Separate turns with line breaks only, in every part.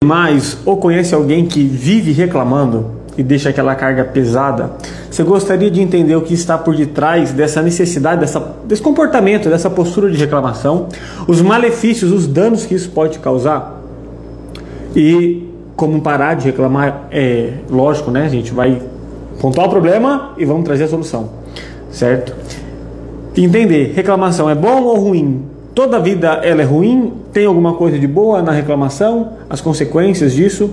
Mas, ou conhece alguém que vive reclamando e deixa aquela carga pesada? Você gostaria de entender o que está por detrás dessa necessidade, desse comportamento, dessa postura de reclamação, os malefícios, os danos que isso pode causar? E como parar de reclamar? É lógico, né? A gente vai pontuar o problema e vamos trazer a solução, certo? Entender, reclamação é bom ou ruim? Toda vida ela é ruim? Tem alguma coisa de boa na reclamação? As consequências disso?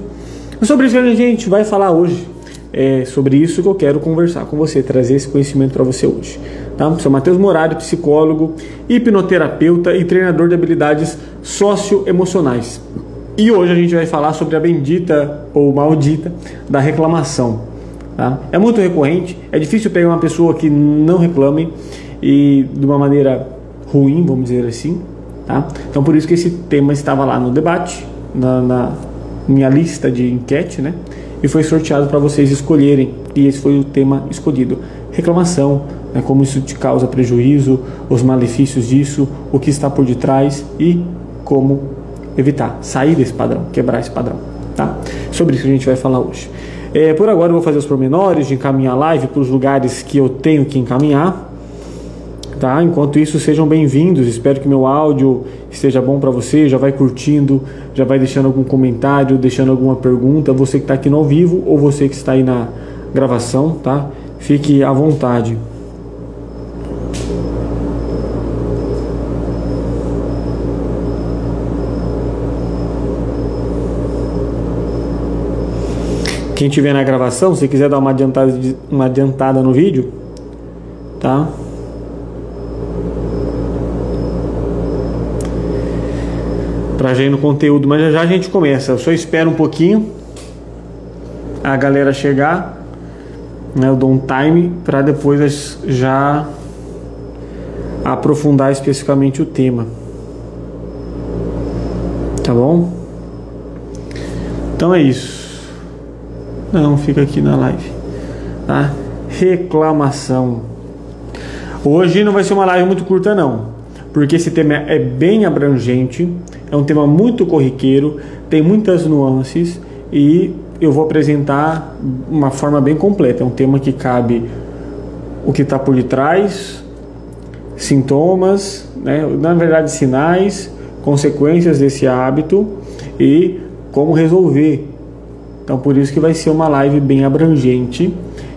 Sobre isso que a gente vai falar hoje. É sobre isso que eu quero conversar com você, trazer esse conhecimento para você hoje. Tá? Sou Matheus Morari, psicólogo, hipnoterapeuta e treinador de habilidades socioemocionais. E hoje a gente vai falar sobre a bendita ou maldita da reclamação. Tá? É muito recorrente, é difícil pegar uma pessoa que não reclame e de uma maneira ruim, vamos dizer assim, tá? Então por isso que esse tema estava lá no debate, na minha lista de enquete, né? E foi sorteado para vocês escolherem, e esse foi o tema escolhido: reclamação, né? Como isso te causa prejuízo, os malefícios disso, o que está por detrás e como evitar, sair desse padrão, quebrar esse padrão, tá? Sobre isso que a gente vai falar hoje. Por agora eu vou fazer os pormenores de encaminhar a live para os lugares que eu tenho que encaminhar. Tá? Enquanto isso, sejam bem-vindos. Espero que meu áudio esteja bom para você. Já vai curtindo, já vai deixando algum comentário, deixando alguma pergunta. Você que está aqui no ao vivo ou você que está aí na gravação, tá? Fique à vontade. Quem estiver na gravação, se quiser dar uma adiantada no vídeo, tá? Pra já ir no conteúdo, mas já a gente começa. Eu só espero um pouquinho a galera chegar, né? Eu dou um time para depois já aprofundar especificamente o tema, tá bom? Então é isso. Não, fica aqui na live, tá? Reclamação. Hoje não vai ser uma live muito curta não, porque esse tema é bem abrangente, é um tema muito corriqueiro, tem muitas nuances e eu vou apresentar uma forma bem completa. É um tema que cabe o que está por detrás, sintomas, né? Na verdade sinais, consequências desse hábito e como resolver. Então por isso que vai ser uma live bem abrangente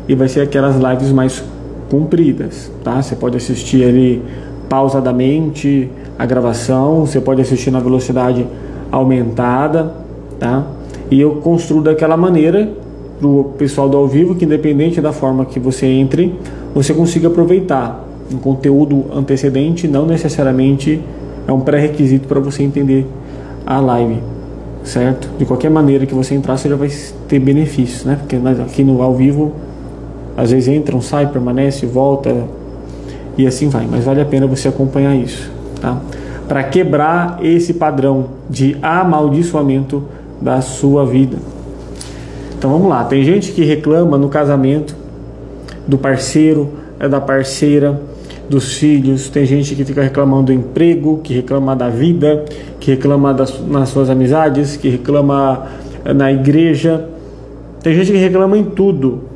e vai ser aquelas lives mais compridas, tá? Você pode assistir ali pausadamente a gravação, você pode assistir na velocidade aumentada, tá? E eu construo daquela maneira para o pessoal do ao vivo, que independente da forma que você entre, você consiga aproveitar. Um conteúdo antecedente não necessariamente é um pré-requisito para você entender a live, certo? De qualquer maneira que você entrar, você já vai ter benefícios, né? Porque aqui no ao vivo, às vezes entra, sai, permanece, volta e assim vai, mas vale a pena você acompanhar isso, tá? Para quebrar esse padrão de amaldiçoamento da sua vida. Então vamos lá, tem gente que reclama no casamento do parceiro, da parceira, dos filhos, tem gente que fica reclamando do emprego, que reclama da vida, que reclama nas suas amizades, que reclama na igreja, tem gente que reclama em tudo,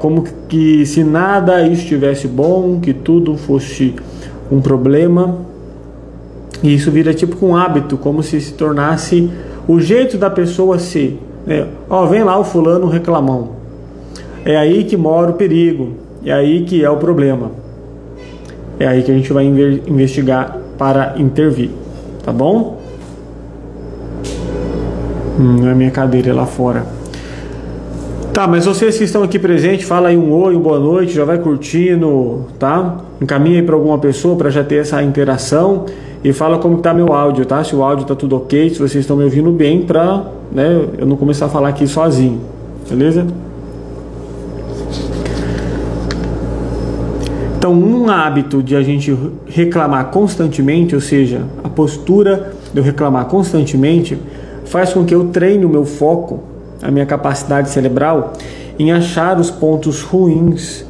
como que se nada estivesse bom, que tudo fosse um problema, e isso vira tipo um hábito, como se tornasse o jeito da pessoa ser, né? Ó, vem lá o fulano reclamão, é aí que mora o perigo, é aí que é o problema, é aí que a gente vai investigar para intervir, tá bom? Não é minha cadeira, é lá fora. Tá, mas vocês que estão aqui presentes, fala aí um oi, uma boa noite, já vai curtindo, tá? Encaminha aí para alguma pessoa para já ter essa interação e fala como tá meu áudio, tá? Se o áudio tá tudo ok, se vocês estão me ouvindo bem, para, né, eu não começar a falar aqui sozinho, beleza? Então, um hábito de a gente reclamar constantemente, ou seja, a postura de eu reclamar constantemente, faz com que eu treine o meu foco, a minha capacidade cerebral, em achar os pontos ruins,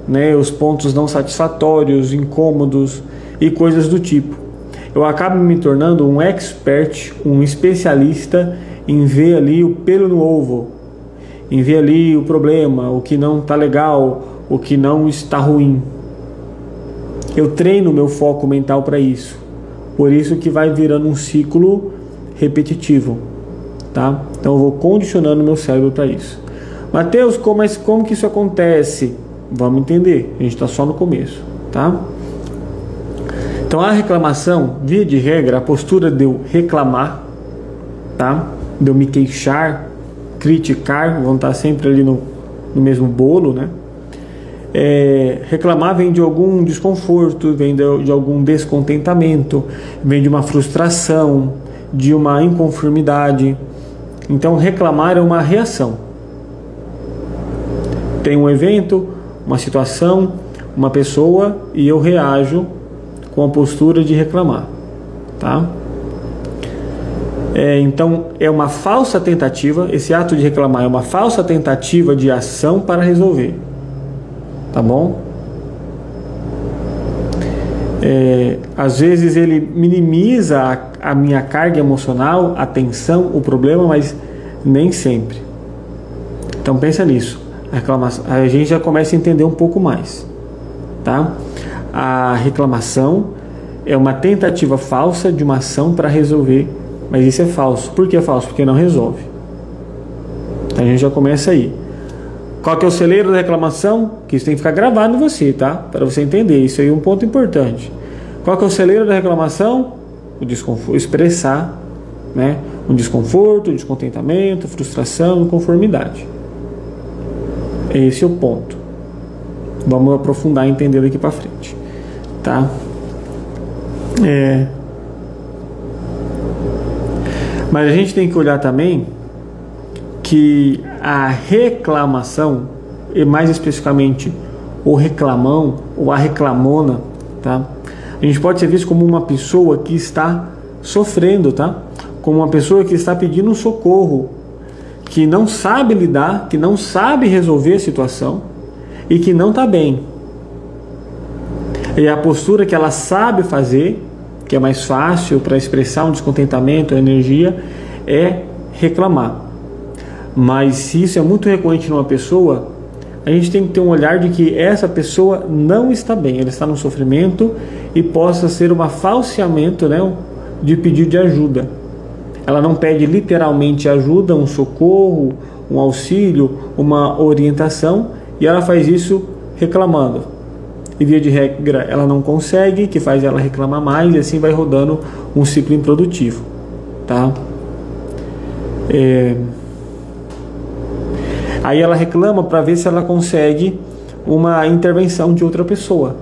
né, os pontos não satisfatórios, incômodos e coisas do tipo. eu acabo me tornando um expert, um especialista em ver ali o pelo no ovo, em ver ali o problema, o que não está legal, o que não está ruim. Eu treino meu foco mental para isso. Por isso que vai virando um ciclo repetitivo, tá? Então eu vou condicionando meu cérebro para isso. Mateus, como que isso acontece? Vamos entender, a gente está só no começo, tá? Então a reclamação, via de regra, a postura de eu reclamar, tá? De eu me queixar, criticar, vão estar sempre ali no mesmo bolo, né? Reclamar vem de algum desconforto, vem de algum descontentamento, vem de uma frustração, de uma inconformidade. Então reclamar é uma reação. Tem um evento, uma situação, uma pessoa e eu reajo com a postura de reclamar, tá? Então é uma falsa tentativa, esse ato de reclamar é uma falsa tentativa de ação para resolver, tá bom? Às vezes ele minimiza a minha carga emocional, a tensão, o problema, mas nem sempre. Então pensa nisso, a gente já começa a entender um pouco mais, tá? A reclamação é uma tentativa falsa de uma ação para resolver. Mas isso é falso. Por que é falso? Porque não resolve. Então a gente já começa aí. Qual que é o celeiro da reclamação? Que isso tem que ficar gravado em você, tá? Para você entender. Isso aí é um ponto importante. Qual que é o celeiro da reclamação? O desconforto. Expressar, né? Um desconforto, descontentamento, frustração, inconformidade. Esse é o ponto. Vamos aprofundar e entender daqui para frente, tá? Mas a gente tem que olhar também que a reclamação, e mais especificamente o reclamão ou a reclamona, tá? A gente pode ser visto como uma pessoa que está sofrendo, tá? Como uma pessoa que está pedindo socorro, que não sabe lidar, que não sabe resolver a situação e que não está bem. E a postura que ela sabe fazer, que é mais fácil para expressar um descontentamento, a energia, é reclamar. Mas se isso é muito recorrente numa pessoa, a gente tem que ter um olhar de que essa pessoa não está bem, ela está no sofrimento e possa ser um falseamento, né, de pedido de ajuda. Ela não pede literalmente ajuda, um socorro, um auxílio, uma orientação, e ela faz isso reclamando. E via de regra ela não consegue, que faz ela reclamar mais, e assim vai rodando um ciclo improdutivo, tá? Aí ela reclama para ver se ela consegue uma intervenção de outra pessoa.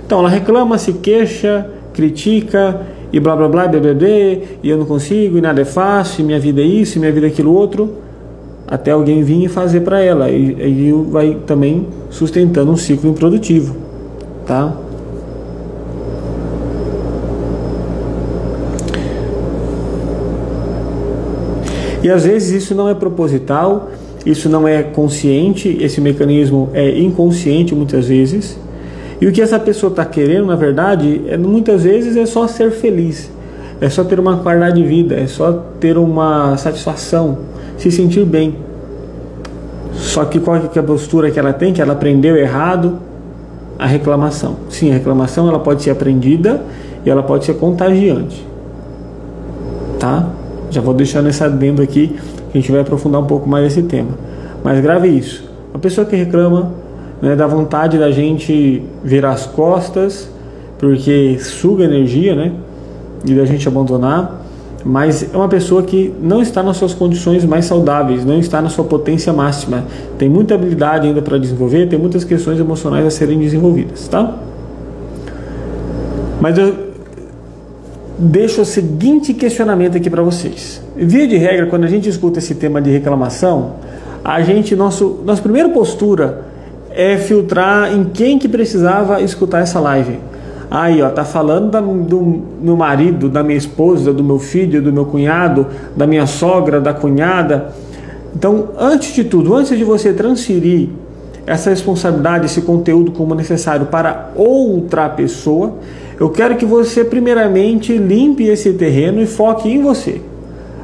Então ela reclama, se queixa, critica e blá blá blá, blá, blá, blá, e eu não consigo, e nada é fácil, e minha vida é isso, e minha vida é aquilo outro, até alguém vir e fazer para ela, e vai também sustentando um ciclo improdutivo. Tá? E às vezes isso não é proposital, isso não é consciente, esse mecanismo é inconsciente muitas vezes. E o que essa pessoa está querendo, na verdade, muitas vezes é só ser feliz, é só ter uma qualidade de vida, é só ter uma satisfação, se sentir bem. Só que qual que é a postura que ela tem? Que ela aprendeu errado. A reclamação. Sim, a reclamação ela pode ser aprendida e ela pode ser contagiante, tá? Já vou deixar nesse adendo aqui, que a gente vai aprofundar um pouco mais esse tema. Mas grave isso. A pessoa que reclama, né, dá vontade da gente virar as costas, porque suga energia, né? E da gente abandonar. Mas é uma pessoa que não está nas suas condições mais saudáveis, não está na sua potência máxima, tem muita habilidade ainda para desenvolver, tem muitas questões emocionais a serem desenvolvidas, tá? Mas eu deixo o seguinte questionamento aqui para vocês. Via de regra, quando a gente escuta esse tema de reclamação, nossa primeira postura é filtrar em quem que precisava escutar essa live. Aí, ó, tá falando do meu marido, da minha esposa, do meu filho, do meu cunhado, da minha sogra, da cunhada. Então, antes de tudo, antes de você transferir essa responsabilidade, esse conteúdo como necessário para outra pessoa, Eu quero que você primeiramente limpe esse terreno e foque em você.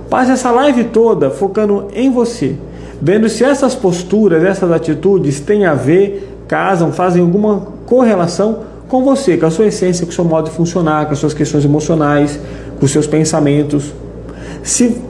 Passe essa live toda focando em você, vendo se essas posturas, essas atitudes têm a ver, casam, fazem alguma correlação com você, com a sua essência, com o seu modo de funcionar, com as suas questões emocionais, com os seus pensamentos. Se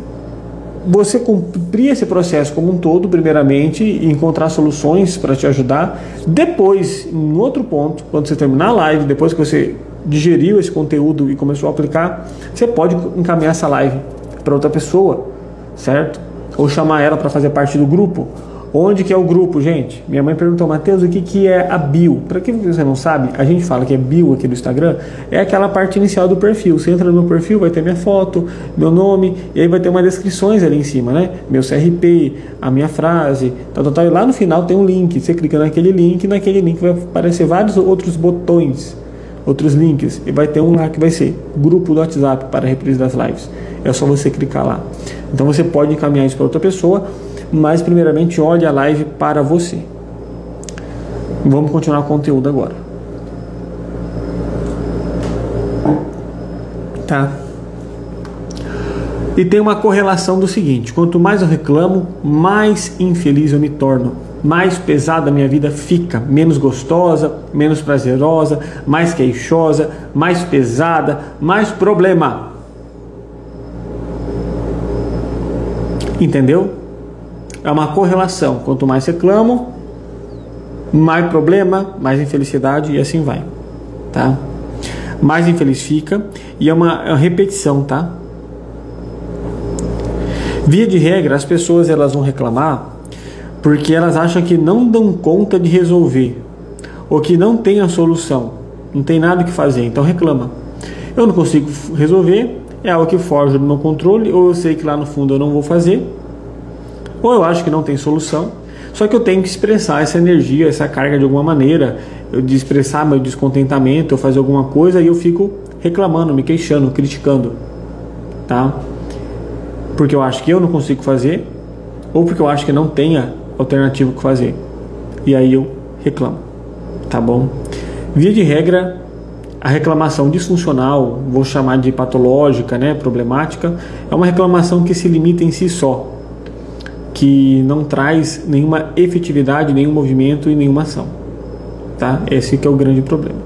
você cumprir esse processo como um todo, primeiramente, e encontrar soluções para te ajudar, depois, em outro ponto, quando você terminar a live, depois que você digeriu esse conteúdo e começou a aplicar, você pode encaminhar essa live para outra pessoa, certo? Ou chamar ela para fazer parte do grupo. Onde que é o grupo, gente? Minha mãe perguntou, Matheus, o que é a bio? Para quem você não sabe, a gente fala que é bio aqui do Instagram, é aquela parte inicial do perfil. Você entra no meu perfil, vai ter minha foto, meu nome, e aí vai ter umas descrições ali em cima, né? Meu CRP, a minha frase, tal, tal, tal. E lá no final tem um link. Você clica naquele link vai aparecer vários outros botões, outros links, e vai ter um lá que vai ser grupo do WhatsApp para a reprise das lives. É só você clicar lá. Então você pode encaminhar isso para outra pessoa, mas primeiramente olhe a live para você. Vamos continuar o conteúdo agora. Tá? E tem uma correlação do seguinte: quanto mais eu reclamo, mais infeliz eu me torno. Mais pesada a minha vida fica, menos gostosa, menos prazerosa, mais queixosa, mais pesada, mais problema. Entendeu? É uma correlação. Quanto mais reclamo, mais problema, mais infelicidade e assim vai, tá? Mais infeliz fica, e é uma repetição, tá? Via de regra, as pessoas elas vão reclamar porque elas acham que não dão conta de resolver, ou que não tem a solução, não tem nada o que fazer, então reclama. Eu não consigo resolver, é algo que foge do meu controle, ou eu sei que lá no fundo eu não vou fazer, ou eu acho que não tem solução, só que eu tenho que expressar essa energia, essa carga de alguma maneira, de expressar meu descontentamento, ou fazer alguma coisa, e eu fico reclamando, me queixando, criticando, tá? Porque eu acho que eu não consigo fazer, ou porque eu acho que não tenha alternativa que fazer, e aí eu reclamo, tá bom? Via de regra, a reclamação disfuncional, vou chamar de patológica, né, problemática, é uma reclamação que se limita em si só, que não traz nenhuma efetividade, nenhum movimento e nenhuma ação, tá? Esse que é o grande problema.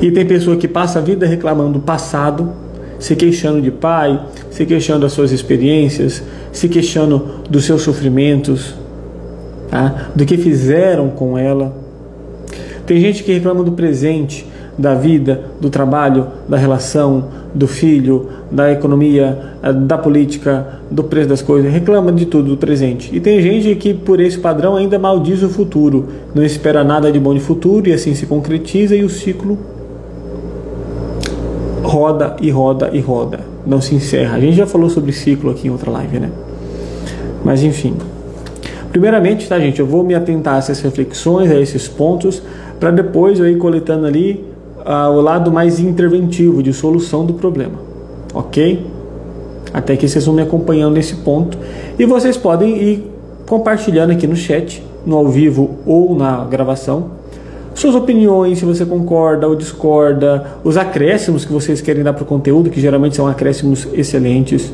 E tem pessoa que passa a vida reclamando do passado, se queixando de pai, se queixando das suas experiências, se queixando dos seus sofrimentos, tá? Do que fizeram com ela. Tem gente que reclama do presente, da vida, do trabalho, da relação, do filho, da economia, da política, do preço das coisas, reclama de tudo do presente. E tem gente que por esse padrão ainda maldiz o futuro, não espera nada de bom de futuro e assim se concretiza e o ciclo roda e roda e roda, não se encerra. A gente já falou sobre ciclo aqui em outra live, né? Mas enfim, primeiramente, tá, gente, eu vou me atentar a essas reflexões, a esses pontos, para depois eu ir coletando ali o lado mais interventivo, de solução do problema, ok? Até que vocês vão me acompanhando nesse ponto, e vocês podem ir compartilhando aqui no chat, no ao vivo ou na gravação, suas opiniões, se você concorda ou discorda, os acréscimos que vocês querem dar para o conteúdo, que geralmente são acréscimos excelentes,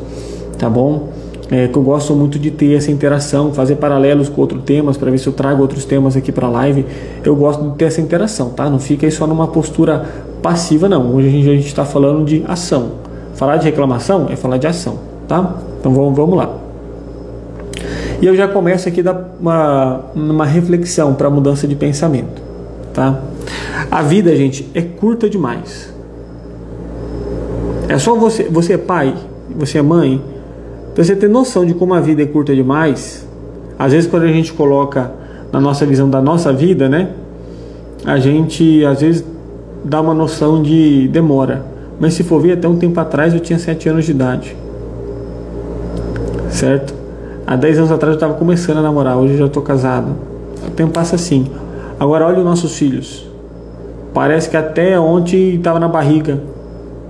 tá bom? Que eu gosto muito de ter essa interação, fazer paralelos com outros temas, para ver se eu trago outros temas aqui para a live. Eu gosto de ter essa interação, tá? Não fica aí só numa postura passiva, não. Hoje a gente está falando de ação. Falar de reclamação é falar de ação, tá? Então vamos lá. E eu já começo aqui uma reflexão para mudança de pensamento, tá? A vida, gente, é curta demais. É só você é pai, você é mãe, pra você ter noção de como a vida é curta demais. Às vezes quando a gente coloca na nossa visão da nossa vida, né, a gente às vezes dá uma noção de demora. Mas se for ver, até um tempo atrás eu tinha 7 anos de idade, certo? Há 10 anos atrás eu estava começando a namorar, hoje eu já estou casado. O tempo passa assim. Agora olha os nossos filhos, parece que até ontem estava na barriga,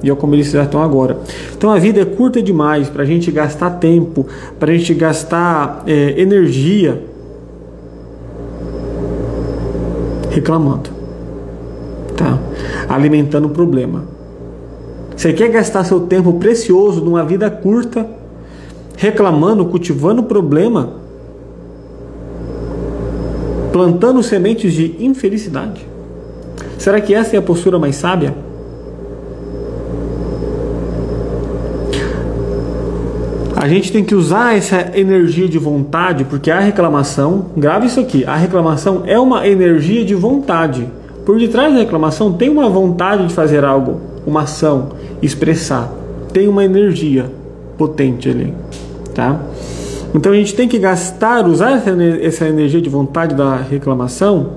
e olha como eles já estão agora. Então a vida é curta demais para a gente gastar tempo, para a gente gastar energia reclamando. tá? Alimentando o problema. Você quer gastar seu tempo precioso numa vida curta, reclamando, cultivando o problema, plantando sementes de infelicidade? Será que essa é a postura mais sábia? A gente tem que usar essa energia de vontade, porque a reclamação, grave isso aqui, a reclamação é uma energia de vontade. Por detrás da reclamação tem uma vontade de fazer algo, uma ação, expressar. Tem uma energia potente ali, tá? Então a gente tem que usar essa energia de vontade da reclamação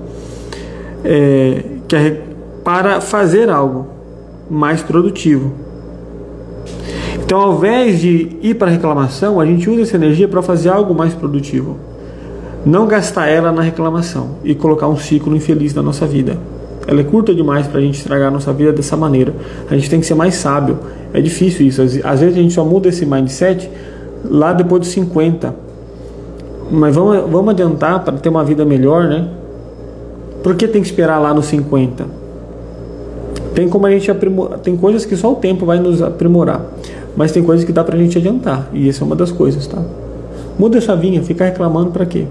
para fazer algo mais produtivo. Então, ao invés de ir para a reclamação, a gente usa essa energia para fazer algo mais produtivo. Não gastar ela na reclamação e colocar um ciclo infeliz na nossa vida. Ela é curta demais para a gente estragar a nossa vida dessa maneira. A gente tem que ser mais sábio. É difícil isso. Às vezes a gente só muda esse mindset lá depois dos 50. Mas vamos adiantar para ter uma vida melhor, né? Por que tem que esperar lá nos 50? Tem como a gente aprimorar. Tem coisas que só o tempo vai nos aprimorar. Mas tem coisas que dá pra gente adiantar. E essa é uma das coisas, tá? Muda a chavinha, ficar reclamando pra quê?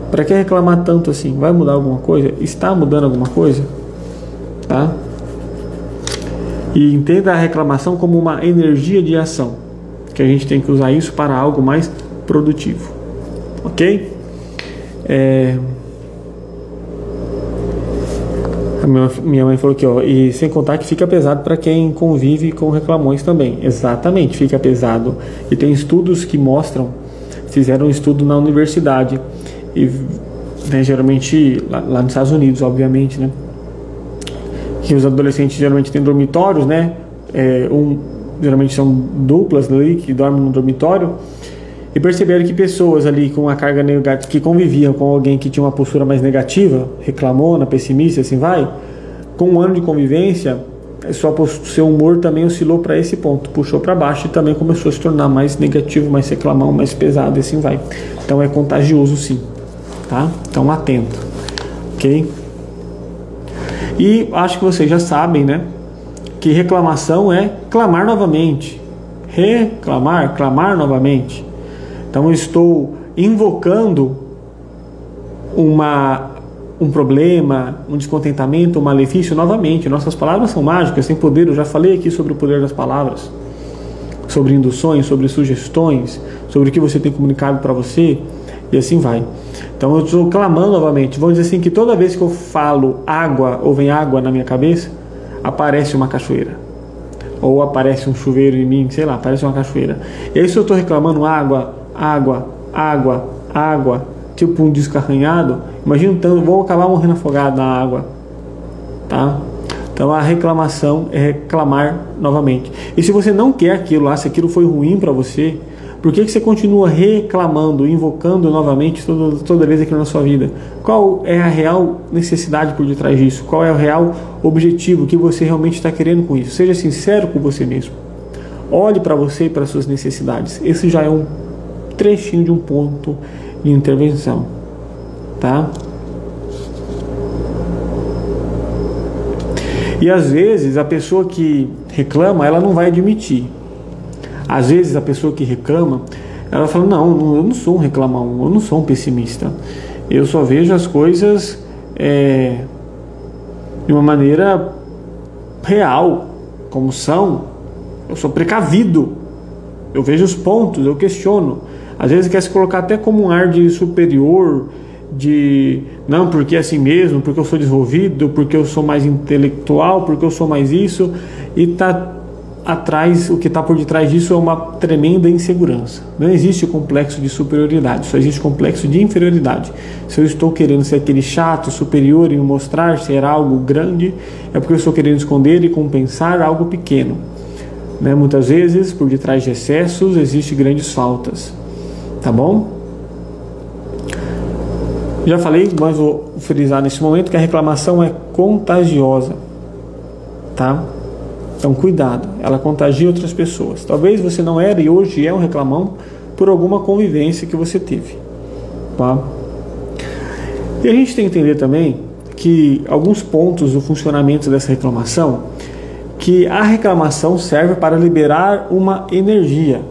Pra que reclamar tanto assim? Vai mudar alguma coisa? Está mudando alguma coisa? Tá? E entenda a reclamação como uma energia de ação. Que a gente tem que usar isso para algo mais produtivo. Ok? Minha mãe falou aqui, ó, e sem contar que fica pesado para quem convive com reclamões também. Exatamente, fica pesado. E tem estudos que mostram, fizeram um estudo na universidade, e né, geralmente lá nos Estados Unidos, obviamente, né, que os adolescentes geralmente têm dormitórios, né, geralmente são duplas ali que dormem no dormitório, e perceberam que pessoas ali com a carga negativa, que conviviam com alguém que tinha uma postura mais negativa, reclamona, pessimista, assim vai, com um ano de convivência, seu humor também oscilou para esse ponto, puxou para baixo e também começou a se tornar mais negativo, mais reclamão, mais pesado, assim vai. Então é contagioso sim, tá? Então atento, ok? E acho que vocês já sabem, né, que reclamação é clamar novamente, clamar novamente. Então eu estou invocando um problema, um descontentamento, um malefício novamente. Nossas palavras são mágicas, têm poder. Eu já falei aqui sobre o poder das palavras, sobre induções, sobre sugestões, sobre o que você tem comunicado para você, e assim vai. Então eu estou clamando novamente. Vamos dizer assim que toda vez que eu falo água ou vem água na minha cabeça, aparece uma cachoeira. Ou aparece um chuveiro em mim, sei lá, aparece uma cachoeira. E aí se eu estou reclamando água, tipo um disco arranhado, imagina então, vou acabar morrendo afogado na água, tá? Então a reclamação é reclamar novamente. E se você não quer aquilo lá, se aquilo foi ruim para você, por que você continua reclamando, invocando novamente toda vez aquilo na sua vida? Qual é a real necessidade por detrás disso? Qual é o real objetivo que você realmente está querendo com isso? Seja sincero com você mesmo. Olhe para você e para as suas necessidades. Esse já é um trechinho de um ponto de intervenção, tá? E às vezes a pessoa que reclama, ela não vai admitir. Às vezes a pessoa que reclama, ela fala, não, eu não sou um reclamão, eu não sou um pessimista, eu só vejo as coisas de uma maneira real, como são. Eu sou precavido, eu vejo os pontos, eu questiono. Às vezes quer se colocar até como um ar de superior, de não, porque é assim mesmo, porque eu sou desenvolvido, porque eu sou mais intelectual, porque eu sou mais isso, e tá atrás, o que está por detrás disso é uma tremenda insegurança. Não existe complexo de superioridade, só existe complexo de inferioridade. Se eu estou querendo ser aquele chato, superior e me mostrar ser algo grande, é porque eu estou querendo esconder e compensar algo pequeno, né? Muitas vezes, por detrás de excessos, existem grandes faltas. Tá bom? Já falei, mas vou frisar nesse momento que a reclamação é contagiosa, tá? Então cuidado, ela contagia outras pessoas. Talvez você não era e hoje é um reclamão por alguma convivência que você teve, tá? E a gente tem que entender também que alguns pontos do funcionamento dessa reclamação, que a reclamação serve para liberar uma energia.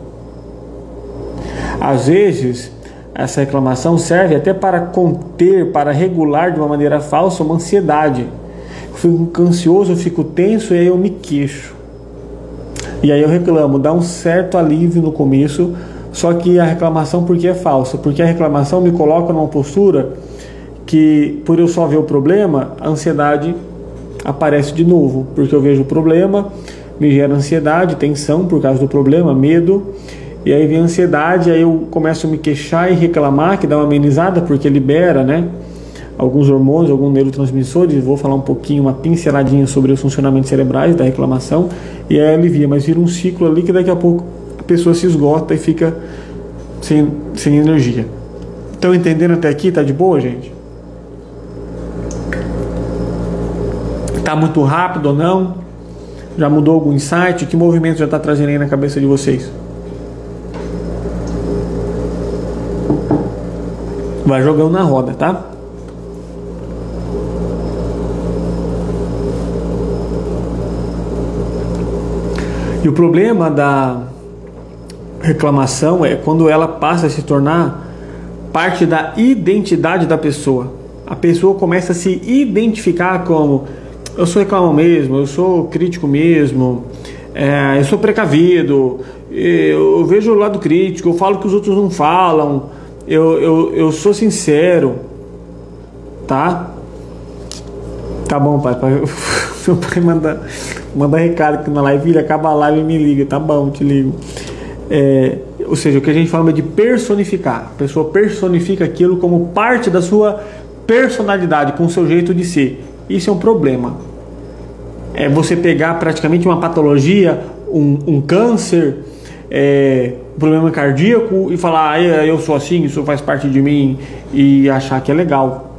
Às vezes, essa reclamação serve até para conter, para regular de uma maneira falsa uma ansiedade. Eu fico ansioso, eu fico tenso e aí eu me queixo. E aí eu reclamo, dá um certo alívio no começo, só que a reclamação por que é falsa? Porque a reclamação me coloca numa postura que, por eu só ver o problema, a ansiedade aparece de novo, porque eu vejo o problema, me gera ansiedade, tensão por causa do problema, medo, e aí vem a ansiedade, aí eu começo a me queixar e reclamar, que dá uma amenizada, porque libera, né, alguns hormônios, alguns neurotransmissores. Vou falar um pouquinho, uma pinceladinha sobre os funcionamentos cerebrais da reclamação, e aí alivia, mas vira um ciclo ali que daqui a pouco a pessoa se esgota e fica sem energia. Estão entendendo até aqui? Tá de boa, gente? Tá muito rápido ou não? Já mudou algum insight? Que movimento já está trazendo aí na cabeça de vocês? Vai jogando na roda, tá? E o problema da reclamação é quando ela passa a se tornar parte da identidade da pessoa. A pessoa começa a se identificar como: eu sou reclamão mesmo, eu sou crítico mesmo, eu sou precavido, eu vejo o lado crítico, eu falo que os outros não falam, eu sou sincero, tá? Tá bom, pai. Seu pai manda recado aqui na live, filho, acaba a live e me liga, tá bom, te ligo. Ou seja, o que a gente fala de personificar. A pessoa personifica aquilo como parte da sua personalidade, com o seu jeito de ser. Isso é um problema. É você pegar praticamente uma patologia, um câncer, um problema cardíaco e falar: eu sou assim, isso faz parte de mim, e achar que é legal.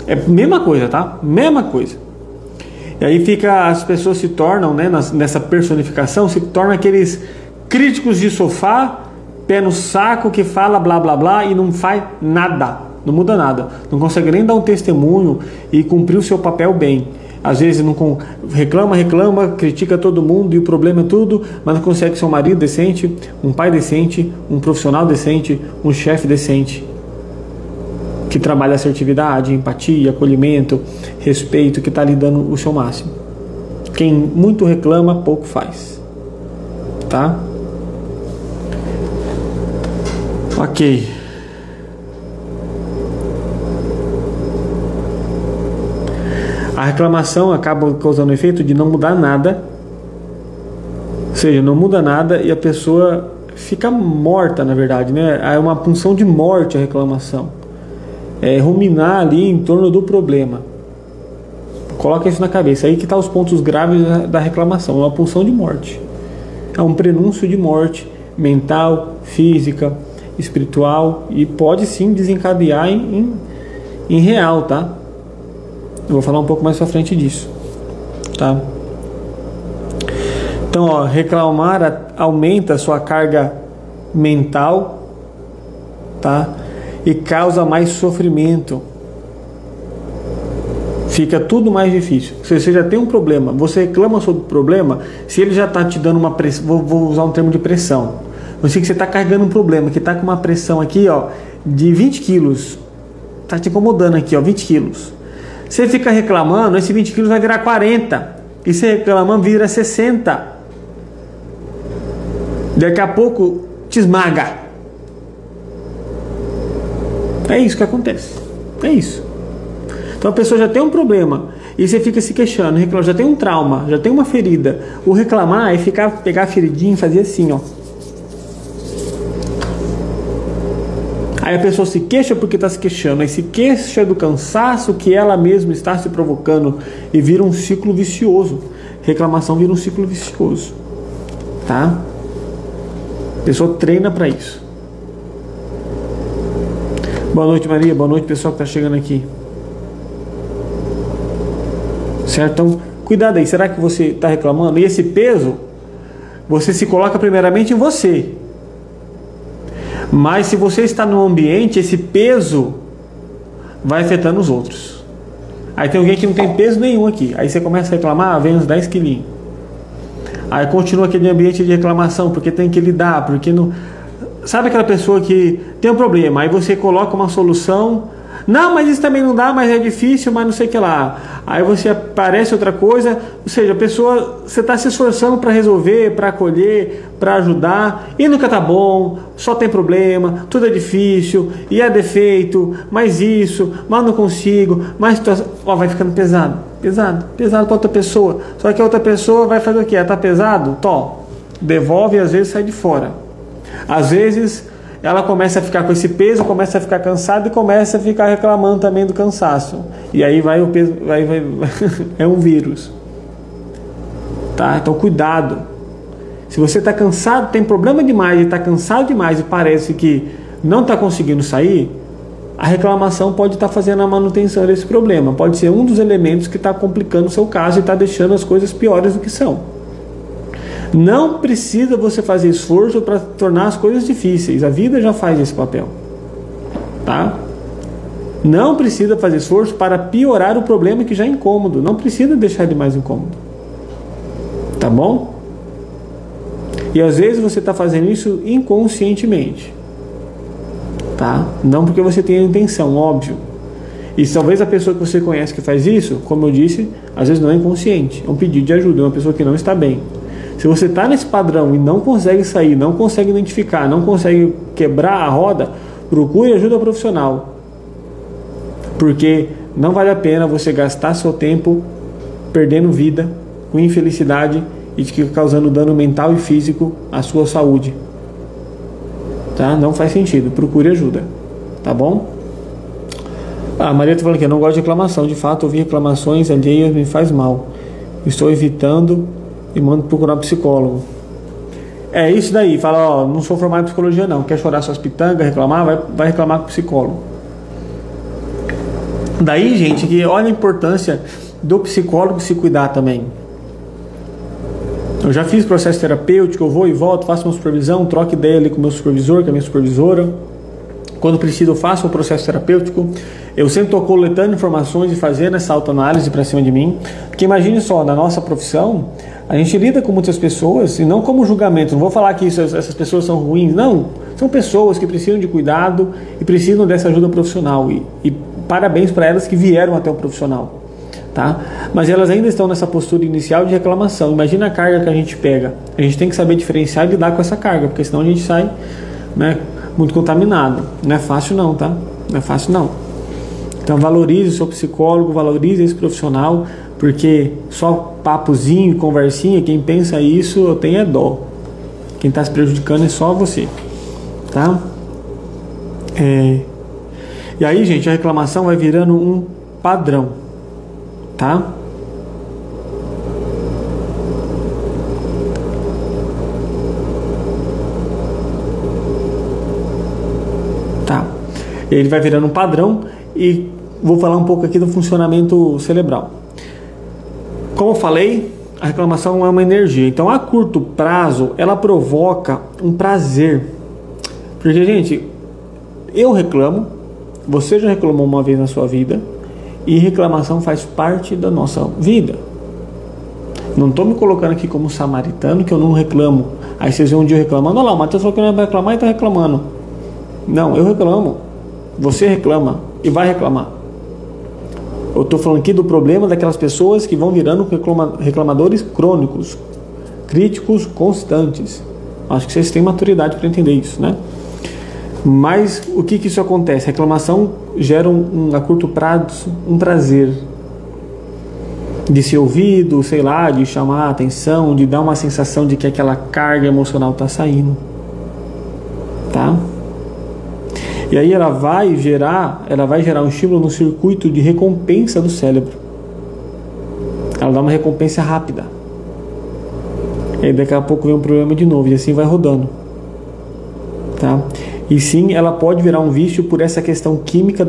É a mesma coisa, tá? Mesma coisa. E aí as pessoas se tornam, né, nessa personificação, se tornam aqueles críticos de sofá, pé no saco, que fala blá blá blá e não faz nada, não muda nada, não consegue nem dar um testemunho e cumprir o seu papel bem. Às vezes não reclama, critica todo mundo e o problema é tudo, mas não consegue ser um marido decente, um pai decente, um profissional decente, um chefe decente, que trabalha assertividade, empatia, acolhimento, respeito, que está lhe dando o seu máximo. Quem muito reclama, pouco faz. Tá? Ok. A reclamação acaba causando o efeito de não mudar nada. Ou seja, não muda nada e a pessoa fica morta, na verdade, né? É uma punção de morte a reclamação. É ruminar ali em torno do problema. Coloca isso na cabeça. Aí que está os pontos graves da reclamação. É uma punção de morte. É um prenúncio de morte mental, física, espiritual, e pode sim desencadear em real, tá? Eu vou falar um pouco mais pra frente disso, tá? Então, ó, reclamar aumenta a sua carga mental, tá? E causa mais sofrimento. Fica tudo mais difícil. Se você já tem um problema, você reclama sobre o problema, se ele já está te dando uma pressão, vou usar um termo de pressão. Eu sei que você está carregando um problema, que está com uma pressão aqui, ó, de 20 quilos. Está te incomodando aqui, ó, 20 quilos. Você fica reclamando, esse 20 quilos vai virar 40. E você reclamando, vira 60. Daqui a pouco, te esmaga. É isso que acontece. É isso. Então a pessoa já tem um problema e você fica se queixando, reclama, já tem um trauma, já tem uma ferida. O reclamar é pegar a feridinha e fazer assim, ó. Aí a pessoa se queixa porque está se queixando, aí se queixa do cansaço que ela mesma está se provocando e vira um ciclo vicioso. Reclamação vira um ciclo vicioso, tá? A pessoa treina para isso. Boa noite, Maria. Boa noite, pessoal que está chegando aqui. Certo? Então, cuidado aí. Será que você está reclamando? E esse peso, você se coloca primeiramente em você. Mas se você está no ambiente, esse peso vai afetando os outros. Aí tem alguém que não tem peso nenhum aqui. Aí você começa a reclamar, vem uns 10 quilinhos. Aí continua aquele ambiente de reclamação, porque tem que lidar, porque não... Sabe aquela pessoa que tem um problema, aí você coloca uma solução, não, mas isso também não dá, mas é difícil, mas não sei o que lá. Aí você aparece outra coisa, ou seja, a pessoa, você está se esforçando para resolver, para acolher, para ajudar, e nunca tá bom, só tem problema, tudo é difícil, e é defeito, mas isso, mas não consigo, mas ó, vai ficando pesado para outra pessoa. Só que a outra pessoa vai fazer o quê? Ela tá pesado? Tó, devolve e às vezes sai de fora. Às vezes ela começa a ficar com esse peso, começa a ficar cansada e começa a ficar reclamando também do cansaço. E aí vai o peso, é um vírus. Tá? Então cuidado. Se você está cansado, tem problema demais e está cansado demais e parece que não está conseguindo sair, a reclamação pode estar fazendo a manutenção desse problema. Pode ser um dos elementos que está complicando o seu caso e está deixando as coisas piores do que são. Não precisa você fazer esforço para tornar as coisas difíceis. A vida já faz esse papel. Tá? Não precisa fazer esforço para piorar o problema que já é incômodo. Não precisa deixar de mais incômodo. Tá bom? E às vezes você está fazendo isso inconscientemente. Tá? Não porque você tem a intenção, óbvio. E talvez a pessoa que você conhece que faz isso, como eu disse, às vezes não é inconsciente. É um pedido de ajuda, é uma pessoa que não está bem. Se você está nesse padrão e não consegue sair, não consegue identificar, não consegue quebrar a roda, procure ajuda profissional. Porque não vale a pena você gastar seu tempo perdendo vida, com infelicidade e causando dano mental e físico à sua saúde. Tá? Não faz sentido. Procure ajuda. Tá bom? A Maria está falando que eu não gosto de reclamação. De fato, ouvir reclamações alheias me faz mal. Estou evitando e mando procurar um psicólogo. É isso daí. Fala, ó, não sou formado em psicologia não. Quer chorar suas pitangas, reclamar? Vai reclamar com o psicólogo. Daí, gente, que olha a importância do psicólogo se cuidar também. Eu já fiz processo terapêutico, eu vou e volto, faço uma supervisão, troco ideia ali com o meu supervisor, com a minha supervisora. Quando preciso, eu faço um processo terapêutico. Eu sempre estou coletando informações e fazendo essa autoanálise para cima de mim. Porque imagine só, na nossa profissão, a gente lida com muitas pessoas e não como julgamento. Não vou falar que essas pessoas são ruins, não. São pessoas que precisam de cuidado e precisam dessa ajuda profissional. E parabéns para elas que vieram até o profissional. Tá? Mas elas ainda estão nessa postura inicial de reclamação. Imagina a carga que a gente pega. A gente tem que saber diferenciar e lidar com essa carga, porque senão a gente sai, né, muito contaminado. Não é fácil não, tá? Não é fácil não. Então valorize o seu psicólogo, valorize esse profissional, porque só papozinho, conversinha, quem pensa isso eu tenho é dó. Quem está se prejudicando é só você. Tá? E aí, gente, a reclamação vai virando um padrão. Tá? Tá. Ele vai virando um padrão e vou falar um pouco aqui do funcionamento cerebral. Como eu falei, a reclamação é uma energia. Então, a curto prazo, ela provoca um prazer. Porque, gente, eu reclamo, você já reclamou uma vez na sua vida, e reclamação faz parte da nossa vida. Não estou me colocando aqui como samaritano, que eu não reclamo. Aí vocês vêem um dia reclamando, olha lá, o Matheus falou que não vai reclamar e está reclamando. Não, eu reclamo. Você reclama e vai reclamar. Eu estou falando aqui do problema daquelas pessoas que vão virando reclamadores crônicos, críticos constantes. Acho que vocês têm maturidade para entender isso, né? Mas o que isso acontece? Reclamação gera a curto prazo um prazer de ser ouvido, sei lá, de chamar a atenção, de dar uma sensação de que aquela carga emocional está saindo, tá? E aí ela vai gerar um estímulo no circuito de recompensa do cérebro. Ela dá uma recompensa rápida. E aí daqui a pouco vem um problema de novo e assim vai rodando, tá? E sim, ela pode virar um vício por essa questão química,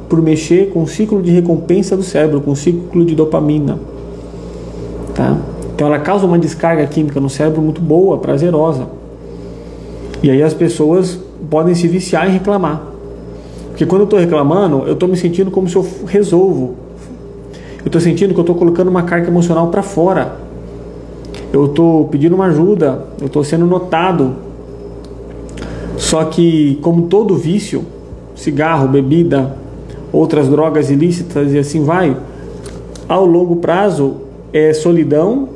por mexer com o ciclo de recompensa do cérebro, com o ciclo de dopamina. Tá? Então ela causa uma descarga química no cérebro muito boa, prazerosa. E aí as pessoas podem se viciar em reclamar. Porque quando eu estou reclamando, eu estou me sentindo como se eu resolvo. Eu estou sentindo que eu estou colocando uma carga emocional para fora. Eu estou pedindo uma ajuda, eu estou sendo notado. Só que, como todo vício, cigarro, bebida, outras drogas ilícitas e assim vai, ao longo prazo é solidão,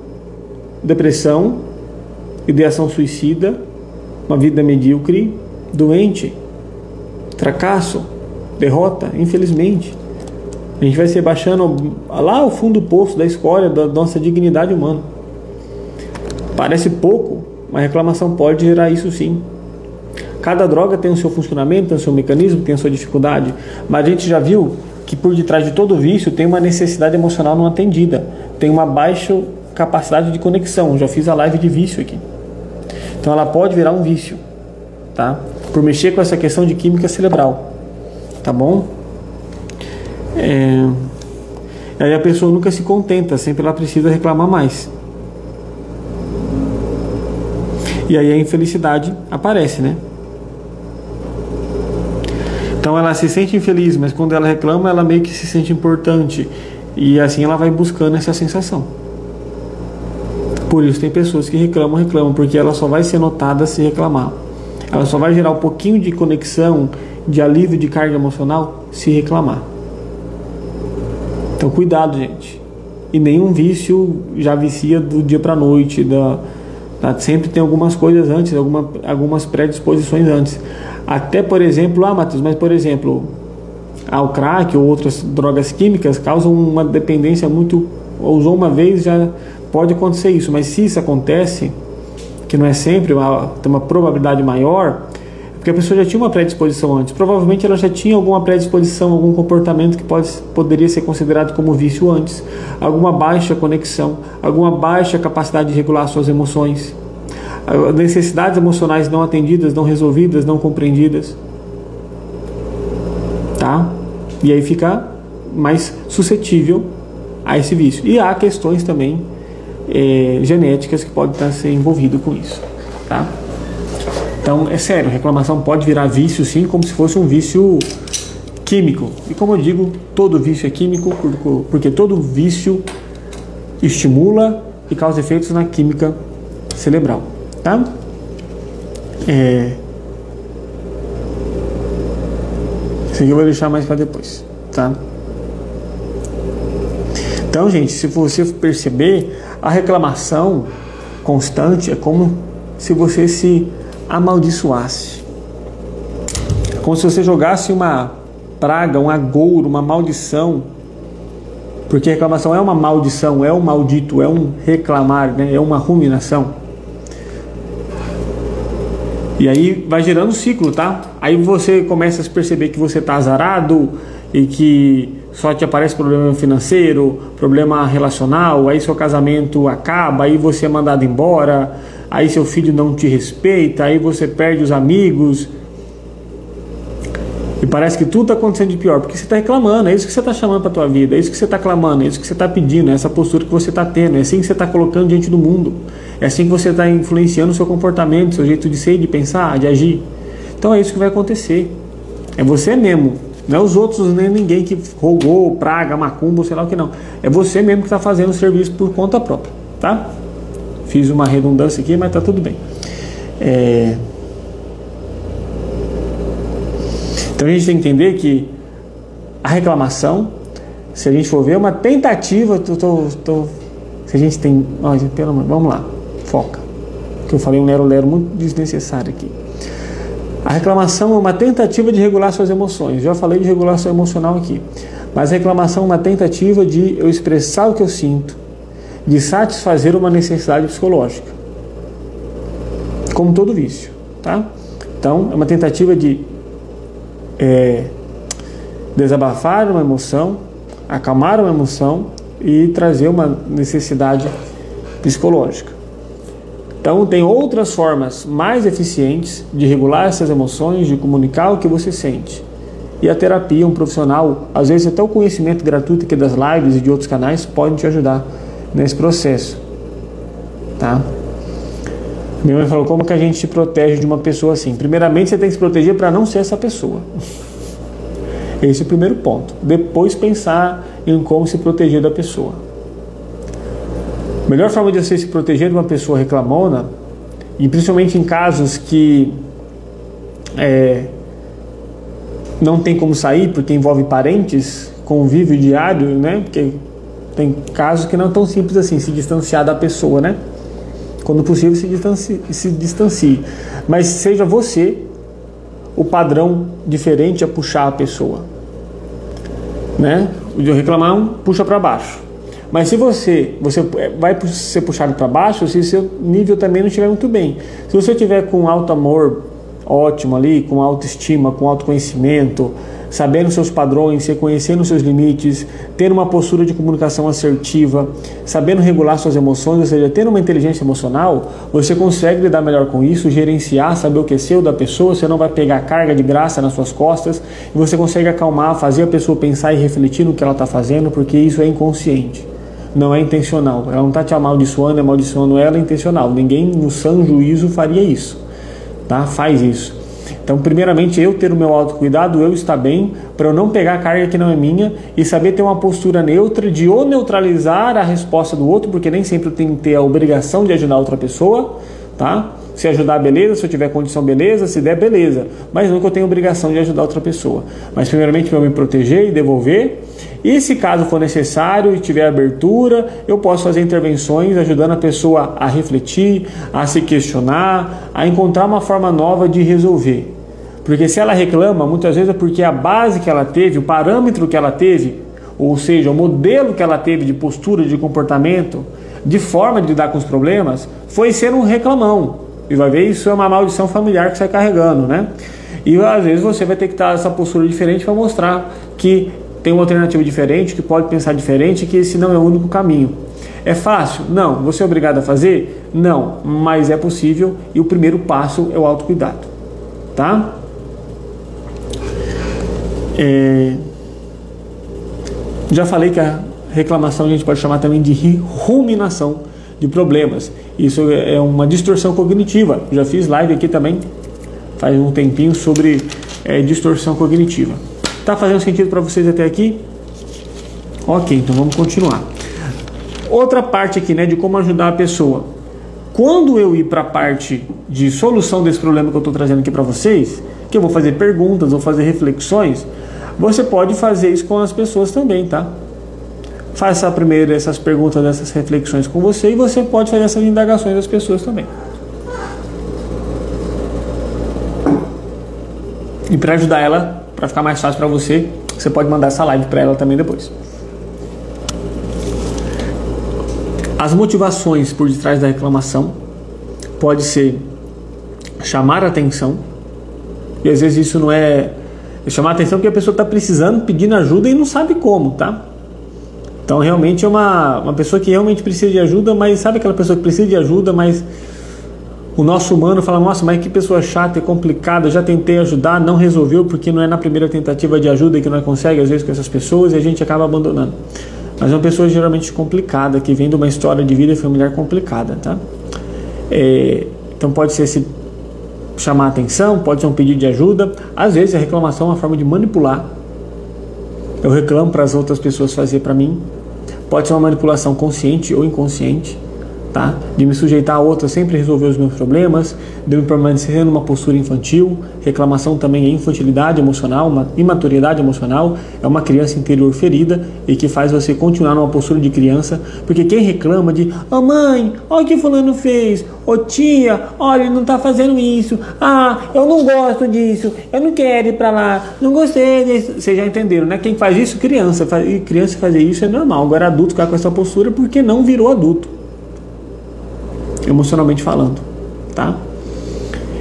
depressão, ideação suicida, uma vida medíocre, doente, fracasso, derrota, infelizmente. A gente vai se baixando lá ao fundo do poço da escória da nossa dignidade humana. Parece pouco, mas reclamação pode gerar isso sim. Cada droga tem o seu funcionamento, tem o seu mecanismo, tem a sua dificuldade, mas a gente já viu que por detrás de todo vício tem uma necessidade emocional não atendida, tem uma baixa capacidade de conexão. Já fiz a live de vício aqui. Então ela pode virar um vício, tá? Por mexer com essa questão de química cerebral, tá bom? Aí a pessoa nunca se contenta, sempre ela precisa reclamar mais. E aí a infelicidade aparece, né? Então ela se sente infeliz, mas quando ela reclama, ela meio que se sente importante. E assim ela vai buscando essa sensação. Por isso tem pessoas que reclamam, porque ela só vai ser notada se reclamar. Ela só vai gerar um pouquinho de conexão, de alívio de carga emocional, se reclamar. Então cuidado, gente. E nenhum vício já vicia do dia para a noite. Sempre tem algumas coisas antes, algumas predisposições antes. Até, por exemplo, Matheus, mas por exemplo, o crack ou outras drogas químicas causam uma dependência muito... Usou uma vez, já pode acontecer isso. Mas se isso acontece, que não é sempre, tem uma probabilidade maior, porque a pessoa já tinha uma predisposição antes. Provavelmente ela já tinha alguma predisposição, algum comportamento que poderia ser considerado como vício antes. Alguma baixa conexão, alguma baixa capacidade de regular suas emoções. Necessidades emocionais não atendidas, não resolvidas, não compreendidas. Tá? E aí fica mais suscetível a esse vício. E há questões também genéticas que podem estar sendo envolvidas com isso. Tá? Então, é sério, reclamação pode virar vício sim, como se fosse um vício químico. E como eu digo, todo vício é químico, porque todo vício estimula e causa efeitos na química cerebral. Tá? Isso aqui eu vou deixar mais para depois. Tá? Então, gente, se você perceber, a reclamação constante é como se você se amaldiçoasse. Como se você jogasse uma praga, um agouro, uma maldição. Porque reclamação é uma maldição, é um maldito, é um reclamar, né? É uma ruminação. E aí vai gerando um ciclo, tá? Aí você começa a se perceber que você tá azarado e que só te aparece problema financeiro, problema relacional, aí seu casamento acaba, aí você é mandado embora, aí seu filho não te respeita, aí você perde os amigos. E parece que tudo está acontecendo de pior, porque você está reclamando, é isso que você está chamando para a tua vida, é isso que você está clamando, é isso que você está pedindo, é essa postura que você está tendo, é assim que você está colocando diante do mundo, é assim que você está influenciando o seu comportamento, seu jeito de ser, de pensar, de agir. Então é isso que vai acontecer. É você mesmo, não é os outros, nem ninguém que rogou, praga, macumba, sei lá o que não. É você mesmo que está fazendo o serviço por conta própria, tá? Fiz uma redundância aqui, mas tá tudo bem. Então a gente tem que entender que a reclamação, se a gente for ver, é uma tentativa. Se a gente tem... pelo amor, vamos lá, foca. Que eu falei um lero-lero muito desnecessário aqui. A reclamação é uma tentativa de regular suas emoções. Já falei de regulação emocional aqui. Mas a reclamação é uma tentativa de eu expressar o que eu sinto, de satisfazer uma necessidade psicológica. Como todo vício, tá? Então, é uma tentativa de desabafar uma emoção, acalmar uma emoção e trazer uma necessidade psicológica. Então, tem outras formas mais eficientes de regular essas emoções, de comunicar o que você sente. E a terapia, um profissional, às vezes até o conhecimento gratuito aqui das lives e de outros canais, pode te ajudar nesse processo. Tá? Minha mãe falou, como que a gente se protege de uma pessoa assim? Primeiramente, você tem que se proteger para não ser essa pessoa. Esse é o primeiro ponto. Depois pensar em como se proteger da pessoa. A melhor forma de você se proteger de uma pessoa reclamona, e principalmente em casos que não tem como sair porque envolve parentes, convívio diário, né? Porque tem casos que não é tão simples assim, se distanciar da pessoa, né? Quando possível, se distancie. Mas seja você o padrão diferente a puxar a pessoa, né? O de reclamar, puxa para baixo. Mas se você vai ser puxado para baixo se seu nível também não estiver muito bem. Se você tiver com alto amor, ótimo ali, com autoestima, com autoconhecimento, sabendo seus padrões, reconhecendo seus limites, tendo uma postura de comunicação assertiva, sabendo regular suas emoções, ou seja, tendo uma inteligência emocional, você consegue lidar melhor com isso, gerenciar, saber o que é seu da pessoa, você não vai pegar carga de graça nas suas costas, e você consegue acalmar, fazer a pessoa pensar e refletir no que ela está fazendo, porque isso é inconsciente, não é intencional. Ela não está te amaldiçoando ela, é intencional. Ninguém no sã juízo faria isso, tá? Faz isso. Então, primeiramente, eu ter o meu autocuidado, eu estar bem, para eu não pegar a carga que não é minha e saber ter uma postura neutra de ou neutralizar a resposta do outro, porque nem sempre eu tenho que ter a obrigação de ajudar outra pessoa, tá? Se ajudar, beleza. Se eu tiver condição, beleza. Se der, beleza. Mas não que eu tenho obrigação de ajudar outra pessoa. Mas, primeiramente, para eu me proteger e devolver. E se caso for necessário e tiver abertura, eu posso fazer intervenções ajudando a pessoa a refletir, a se questionar, a encontrar uma forma nova de resolver. Porque se ela reclama, muitas vezes é porque a base que ela teve, o parâmetro que ela teve, ou seja, o modelo que ela teve de postura, de comportamento, de forma de lidar com os problemas, foi ser um reclamão. E vai ver, isso é uma maldição familiar que você está carregando, né? E às vezes você vai ter que estar essa postura diferente para mostrar que tem uma alternativa diferente, que pode pensar diferente, que esse não é o único caminho. É fácil? Não. Você é obrigado a fazer? Não. Mas é possível e o primeiro passo é o autocuidado. Tá? Já falei que a reclamação a gente pode chamar também de ruminação de problemas. Isso é uma distorção cognitiva. Já fiz live aqui também faz um tempinho sobre distorção cognitiva. Tá fazendo sentido para vocês até aqui? Ok, então vamos continuar. Outra parte aqui, né, de como ajudar a pessoa. Quando eu ir para a parte de solução desse problema que eu estou trazendo aqui para vocês, que eu vou fazer perguntas, vou fazer reflexões, você pode fazer isso com as pessoas também, tá? Faça primeiro essas perguntas, essas reflexões com você e você pode fazer essas indagações das pessoas também. E para ajudar ela, para ficar mais fácil para você, você pode mandar essa live para ela também depois. As motivações por detrás da reclamação pode ser chamar a atenção, e às vezes isso não é chamar a atenção porque a pessoa está precisando, pedindo ajuda e não sabe como, tá? Então realmente é uma pessoa que realmente precisa de ajuda, mas sabe aquela pessoa que precisa de ajuda, mas o nosso humano fala, nossa, mas que pessoa chata e complicada, já tentei ajudar, não resolveu, porque não é na primeira tentativa de ajuda que nós conseguimos, às vezes, com essas pessoas, e a gente acaba abandonando. Mas é uma pessoa geralmente complicada, que vem de uma história de vida familiar complicada, tá? Então pode ser se chamar a atenção, pode ser um pedido de ajuda, às vezes a reclamação é uma forma de manipular. Eu reclamo para as outras pessoas fazer para mim, pode ser uma manipulação consciente ou inconsciente, tá? De me sujeitar a outra, sempre resolver os meus problemas, de me permanecer numa postura infantil. Reclamação também é infantilidade emocional, uma imaturidade emocional, é uma criança interior ferida e que faz você continuar numa postura de criança, porque quem reclama de mãe, olha o que fulano fez, tia, olha, ele não tá fazendo isso, eu não gosto disso, eu não quero ir para lá, não gostei disso. Vocês já entenderam, né? Quem faz isso? Criança. E criança fazer isso é normal. Agora adulto ficar com essa postura porque não virou adulto, emocionalmente falando, tá?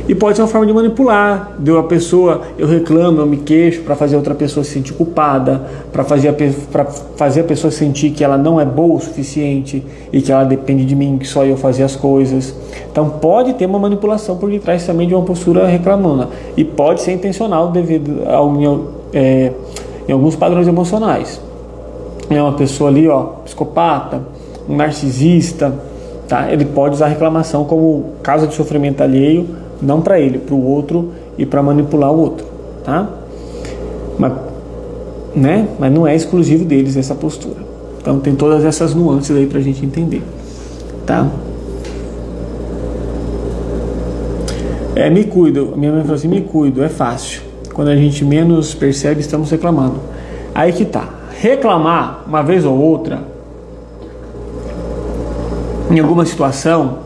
E pode ser uma forma de manipular, a pessoa, eu reclamo, eu me queixo para fazer outra pessoa se sentir culpada, para fazer a pessoa sentir que ela não é boa o suficiente e que ela depende de mim, que só eu fazer as coisas. Então pode ter uma manipulação por detrás também de uma postura reclamona, e pode ser intencional devido em alguns padrões emocionais. É uma pessoa ali, psicopata, um narcisista, tá? Ele pode usar a reclamação como causa de sofrimento alheio, não para ele, para o outro, e para manipular o outro, tá? Mas né? Mas não é exclusivo deles essa postura. Então tem todas essas nuances aí pra gente entender, tá? Me cuido. Minha mãe falou assim, me cuido, é fácil. Quando a gente menos percebe, estamos reclamando. Aí que tá. Reclamar uma vez ou outra, em alguma situação,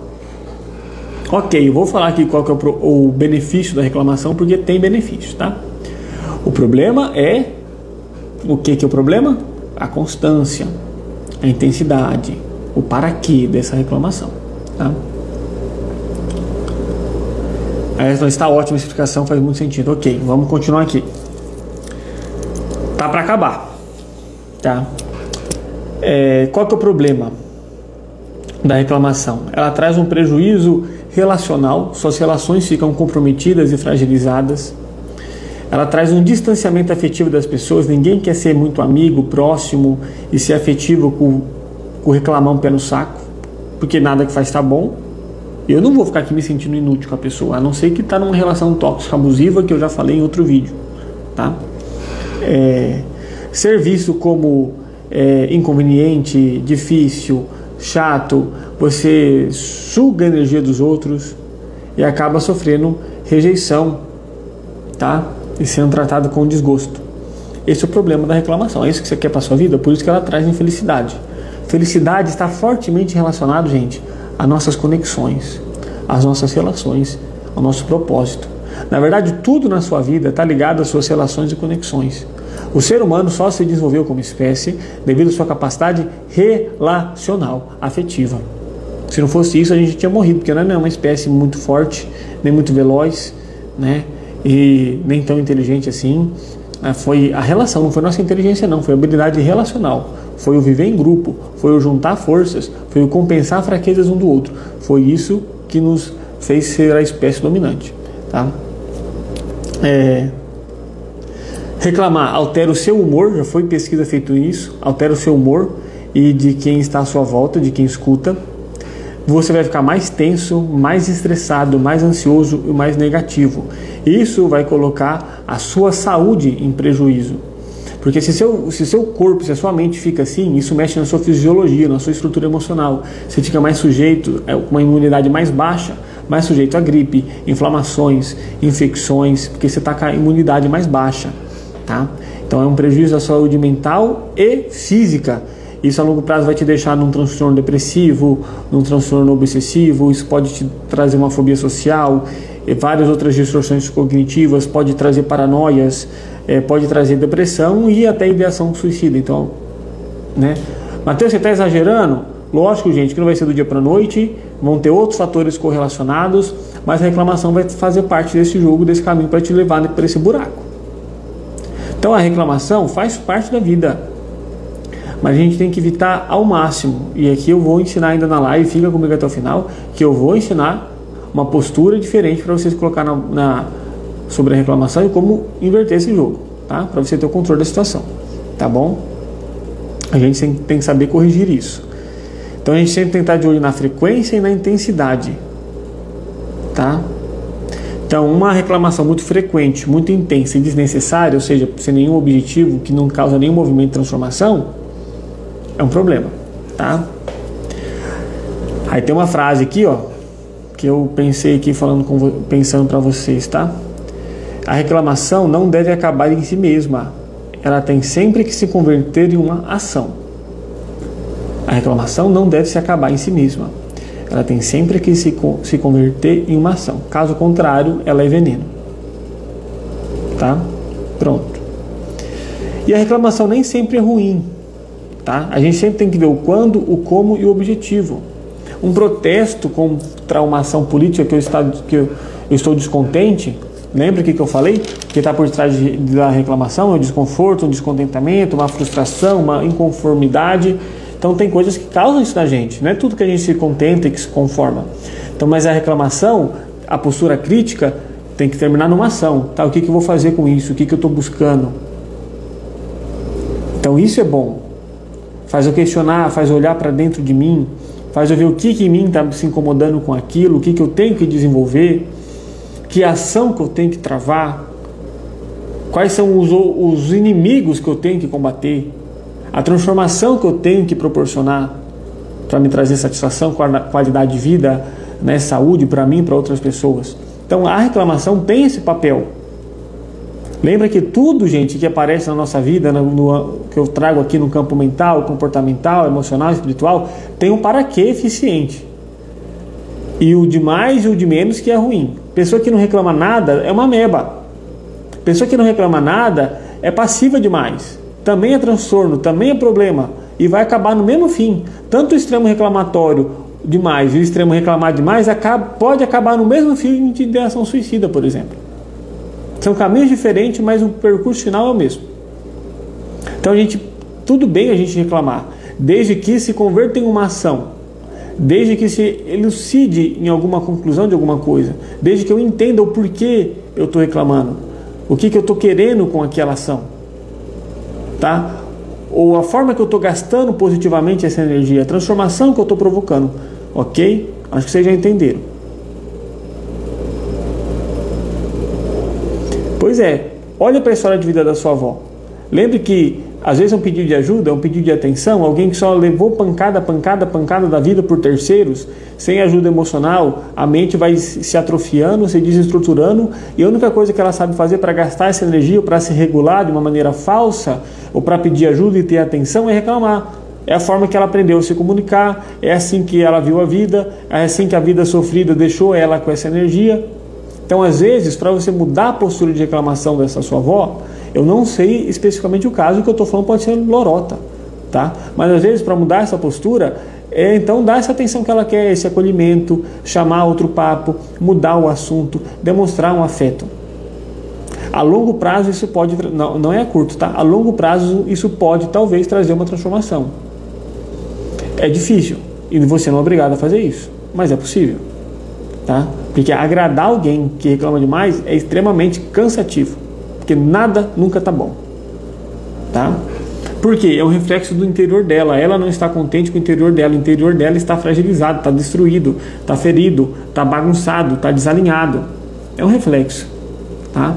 ok, eu vou falar aqui qual que é o benefício da reclamação, porque tem benefício, tá? O problema é... O que é o problema? A constância, a intensidade, o para quê dessa reclamação, tá? Essa está ótima explicação, faz muito sentido. Ok, vamos continuar aqui. Tá para acabar, tá? Qual que é o problema da reclamação? Ela traz um prejuízo relacional, suas relações ficam comprometidas e fragilizadas. Ela traz um distanciamento afetivo das pessoas. Ninguém quer ser muito amigo, próximo e ser afetivo com reclamar um pé no saco, porque nada que faz tá bom. Eu não vou ficar aqui me sentindo inútil com a pessoa, a não ser que está numa relação tóxica, abusiva, que eu já falei em outro vídeo, tá? Ser visto como inconveniente, difícil, chato, você suga a energia dos outros e acaba sofrendo rejeição, tá? E sendo tratado com desgosto. Esse é o problema da reclamação. É isso que você quer para sua vida? Por isso que ela traz infelicidade. Felicidade está fortemente relacionado, gente, às nossas conexões, às nossas relações, ao nosso propósito. Na verdade, tudo na sua vida está ligado às suas relações e conexões. O ser humano só se desenvolveu como espécie devido à sua capacidade relacional, afetiva. Se não fosse isso, a gente tinha morrido, porque não é uma espécie muito forte, nem muito veloz, né? E nem tão inteligente assim. Foi a relação, não foi nossa inteligência não, foi a habilidade relacional, foi o viver em grupo, foi o juntar forças, foi o compensar fraquezas um do outro. Foi isso que nos fez ser a espécie dominante, tá? Reclamar altera o seu humor, já foi pesquisa feito isso, altera o seu humor e de quem está à sua volta, de quem escuta. Você vai ficar mais tenso, mais estressado, mais ansioso e mais negativo. Isso vai colocar a sua saúde em prejuízo. Porque se seu corpo, se a sua mente fica assim, isso mexe na sua fisiologia, na sua estrutura emocional. Você fica mais sujeito, com uma imunidade mais baixa, mais sujeito a gripe, inflamações, infecções, porque você está com a imunidade mais baixa, tá? Então é um prejuízo à saúde mental e física. Isso a longo prazo vai te deixar num transtorno depressivo, num transtorno obsessivo, isso pode te trazer uma fobia social, e várias outras distorções cognitivas, pode trazer paranoias, pode trazer depressão e até ideação suicida. Então, né? Mateus, você está exagerando? Lógico, gente, que não vai ser do dia para a noite, vão ter outros fatores correlacionados, mas a reclamação vai fazer parte desse jogo, desse caminho para te levar para esse buraco. Então a reclamação faz parte da vida, mas a gente tem que evitar ao máximo. E aqui eu vou ensinar ainda na live, fica comigo até o final, que eu vou ensinar uma postura diferente para vocês colocar sobre a reclamação e como inverter esse jogo, tá? Para você ter o controle da situação, tá bom? A gente tem que saber corrigir isso. Então a gente sempre tem que estar de olho na frequência e na intensidade, tá? Então uma reclamação muito frequente, muito intensa e desnecessária, ou seja, sem nenhum objetivo, que não causa nenhum movimento de transformação, é um problema, tá? Aí tem uma frase aqui, ó, que eu pensei aqui pensando para vocês, tá? A reclamação não deve acabar em si mesma. Ela tem sempre que se converter em uma ação. A reclamação não deve se acabar em si mesma. Ela tem sempre que se converter em uma ação. Caso contrário, ela é veneno. Tá? Pronto. E a reclamação nem sempre é ruim. Tá? A gente sempre tem que ver o quando, o como e o objetivo. Um protesto contra uma ação política que eu estou descontente, lembra o que eu falei? Que está por trás da reclamação, é um desconforto, um descontentamento, uma frustração, uma inconformidade. Então tem coisas que causam isso na gente, não é tudo que a gente se contenta e que se conforma. Então, mas a reclamação, a postura crítica, tem que terminar numa ação. Tá? O que eu vou fazer com isso? O que eu estou buscando? Então isso é bom. Faz eu questionar, faz eu olhar para dentro de mim, faz eu ver o que em mim está se incomodando com aquilo, o que eu tenho que desenvolver, que ação que eu tenho que travar, quais são os inimigos que eu tenho que combater, a transformação que eu tenho que proporcionar para me trazer satisfação, qualidade de vida, né, saúde para mim e para outras pessoas. Então a reclamação tem esse papel. Lembra que tudo, gente, que aparece na nossa vida, que eu trago aqui no campo mental, comportamental, emocional, espiritual, tem um para quê eficiente. E o de mais e o de menos que é ruim. Pessoa que não reclama nada é uma ameba. Pessoa que não reclama nada é passiva demais. Também é transtorno, também é problema. E vai acabar no mesmo fim. Tanto o extremo reclamatório demais e o extremo reclamar demais pode acabar no mesmo fim de ideação suicida, por exemplo. São caminhos diferentes, mas o percurso final é o mesmo. Então, tudo bem a gente reclamar, desde que se converta em uma ação, desde que se elucide em alguma conclusão de alguma coisa, desde que eu entenda o porquê eu estou reclamando, o que eu estou querendo com aquela ação, tá? Ou a forma que eu estou gastando positivamente essa energia, a transformação que eu estou provocando, ok? Acho que vocês já entenderam. Pois é, olha para a história de vida da sua avó. Lembre que às vezes é um pedido de ajuda, é um pedido de atenção, alguém que só levou pancada da vida por terceiros, sem ajuda emocional, a mente vai se atrofiando, se desestruturando, e a única coisa que ela sabe fazer para gastar essa energia, ou para se regular de uma maneira falsa, ou para pedir ajuda e ter atenção, é reclamar. É a forma que ela aprendeu a se comunicar, é assim que ela viu a vida, é assim que a vida sofrida deixou ela com essa energia. Então, às vezes, para você mudar a postura de reclamação dessa sua avó, eu não sei especificamente o caso, que eu estou falando pode ser lorota, tá? Mas às vezes, para mudar essa postura, então dar essa atenção que ela quer, esse acolhimento, chamar outro papo, mudar o assunto, demonstrar um afeto. A longo prazo isso pode, não é a curto, tá? A longo prazo isso pode talvez trazer uma transformação. É difícil e você não é obrigado a fazer isso, mas é possível, tá? Porque agradar alguém que reclama demais é extremamente cansativo, porque nada nunca tá bom, tá? Porque é um reflexo do interior dela. Ela não está contente com o interior dela está fragilizado, está destruído, está ferido, está bagunçado, está desalinhado. É um reflexo, tá?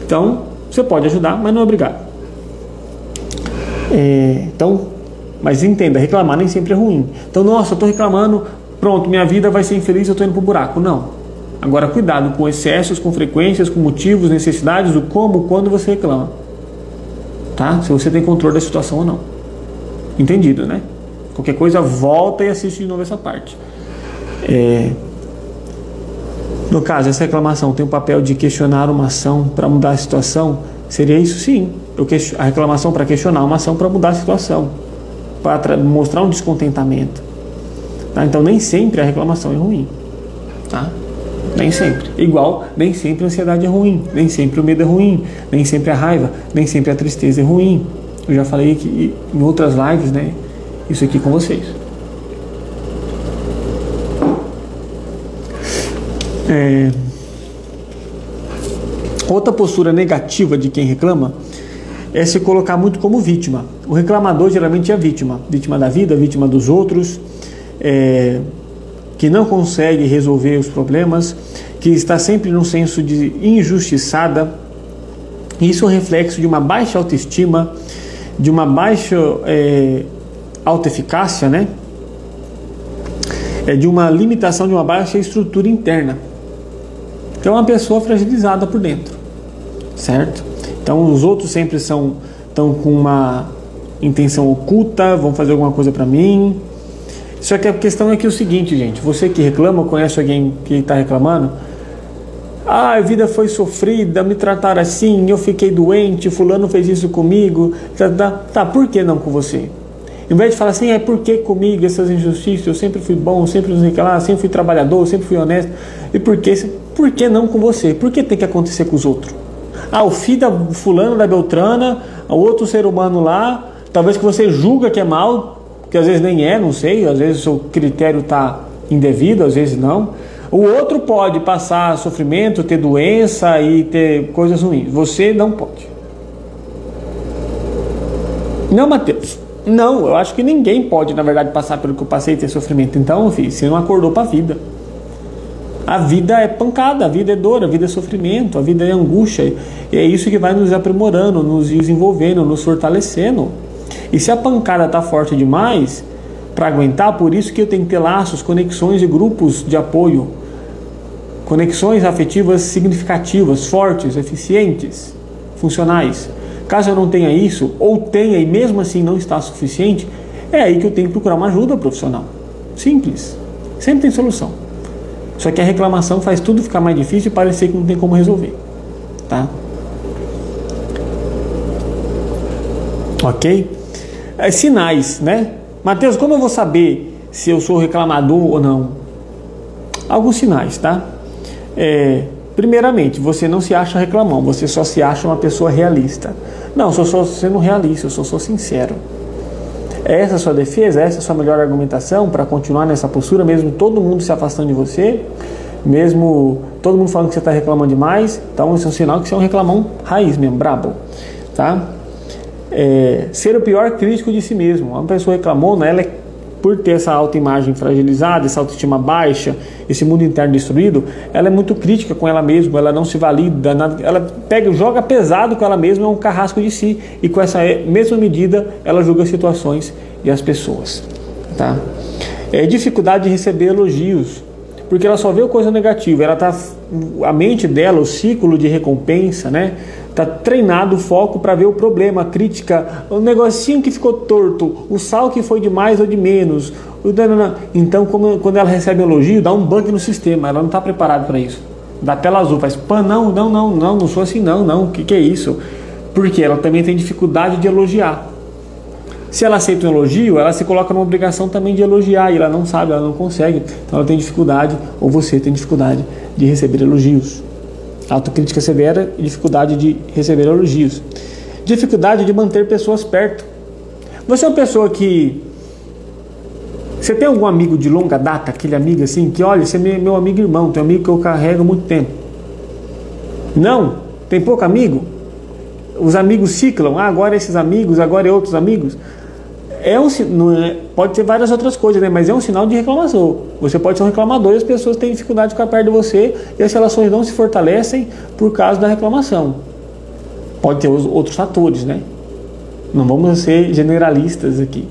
Então, você pode ajudar, mas não é obrigado. Mas entenda, reclamar nem sempre é ruim. Então, nossa, eu estou reclamando, pronto, minha vida vai ser infeliz, eu estou indo para o buraco. Não. Agora, cuidado com excessos, com frequências, com motivos, necessidades, o como, quando você reclama. Tá? Se você tem controle da situação ou não. Entendido, né? Qualquer coisa, volta e assiste de novo essa parte. No caso, essa reclamação tem o papel de questionar uma ação para mudar a situação. Seria isso sim. A reclamação para questionar uma ação para mudar a situação, para mostrar um descontentamento. Tá? Então nem sempre a reclamação é ruim. Tá? Nem sempre. Igual, nem sempre a ansiedade é ruim, nem sempre o medo é ruim, nem sempre a raiva, nem sempre a tristeza é ruim. Eu já falei aqui em outras lives, né? Isso aqui com vocês. Outra postura negativa de quem reclama é se colocar muito como vítima. O reclamador geralmente é vítima da vida, vítima dos outros, que não consegue resolver os problemas, que está sempre num senso de injustiçada. Isso é um reflexo de uma baixa autoestima, de uma baixa autoeficácia, né? De uma limitação, de uma baixa estrutura interna. Então é uma pessoa fragilizada por dentro, certo? Então os outros sempre estão com uma intenção oculta, vão fazer alguma coisa para mim. Só que a questão é que é o seguinte, gente, você que reclama, conhece alguém que está reclamando, a vida foi sofrida, me trataram assim, eu fiquei doente, fulano fez isso comigo, tá, por que não com você? Em vez de falar assim, por que comigo essas injustiças, eu sempre fui bom, sempre não sei o que lá, sempre fui trabalhador, sempre fui honesto, e por que não com você? Por que tem que acontecer com os outros? O filho da fulano, da Beltrana, outro ser humano lá, talvez que você julga que é mal, que às vezes nem é, não sei, às vezes o seu critério está indevido, às vezes não. O outro pode passar sofrimento, ter doença e ter coisas ruins. Você não pode. Não, Mateus. Não, eu acho que ninguém pode, na verdade, passar pelo que eu passei e ter sofrimento. Então, filho, você não acordou para a vida. A vida é pancada, a vida é dor, a vida é sofrimento, a vida é angústia. E é isso que vai nos aprimorando, nos desenvolvendo, nos fortalecendo. E se a pancada está forte demais para aguentar, por isso que eu tenho que ter laços, conexões e grupos de apoio. Conexões afetivas significativas, fortes, eficientes, funcionais. Caso eu não tenha isso, ou tenha e mesmo assim não está suficiente, é aí que eu tenho que procurar uma ajuda profissional. Simples. Sempre tem solução. Só que a reclamação faz tudo ficar mais difícil e parecer que não tem como resolver. Tá? Ok? Sinais, né? Mateus, como eu vou saber se eu sou reclamador ou não? Alguns sinais, tá? Primeiramente, você não se acha reclamão, você só se acha uma pessoa realista. Não, eu sou só sendo realista, eu sou só sincero. Essa é a sua defesa? Essa é a sua melhor argumentação para continuar nessa postura, mesmo todo mundo se afastando de você, mesmo todo mundo falando que você está reclamando demais? Então isso é um sinal que você é um reclamão raiz mesmo, brabo, tá? Ser o pior crítico de si mesmo. Uma pessoa reclamona, ela por ter essa autoimagem fragilizada, essa autoestima baixa, esse mundo interno destruído, ela é muito crítica com ela mesma, ela não se valida, ela pega, joga pesado com ela mesma, é um carrasco de si, e com essa mesma medida ela julga as situações e as pessoas, tá? Dificuldade de receber elogios, porque ela só vê coisa negativa, a mente dela, o ciclo de recompensa, né? Está treinado o foco para ver o problema, a crítica, o negocinho que ficou torto, o sal que foi de mais ou de menos. Então, quando ela recebe elogio, dá um bug no sistema, ela não está preparada para isso. Dá tela azul, faz pã, não sou assim, não, o que é isso? Porque ela também tem dificuldade de elogiar. Se ela aceita um elogio, ela se coloca numa obrigação também de elogiar, e ela não sabe, ela não consegue. Então ela tem dificuldade, ou você tem dificuldade de receber elogios. Autocrítica severa e dificuldade de receber elogios. Dificuldade de manter pessoas perto. Você é uma pessoa que... Você tem algum amigo de longa data, aquele amigo assim, que olha, você é meu amigo irmão, tem um amigo que eu carrego há muito tempo. Não? Tem pouco amigo? Os amigos ciclam, agora esses amigos, agora é outros amigos. Pode ter várias outras coisas, né? Mas é um sinal de reclamação. Você pode ser um reclamador e as pessoas têm dificuldade de ficar perto de você e as relações não se fortalecem por causa da reclamação. Pode ter outros fatores, né? Não vamos ser generalistas aqui,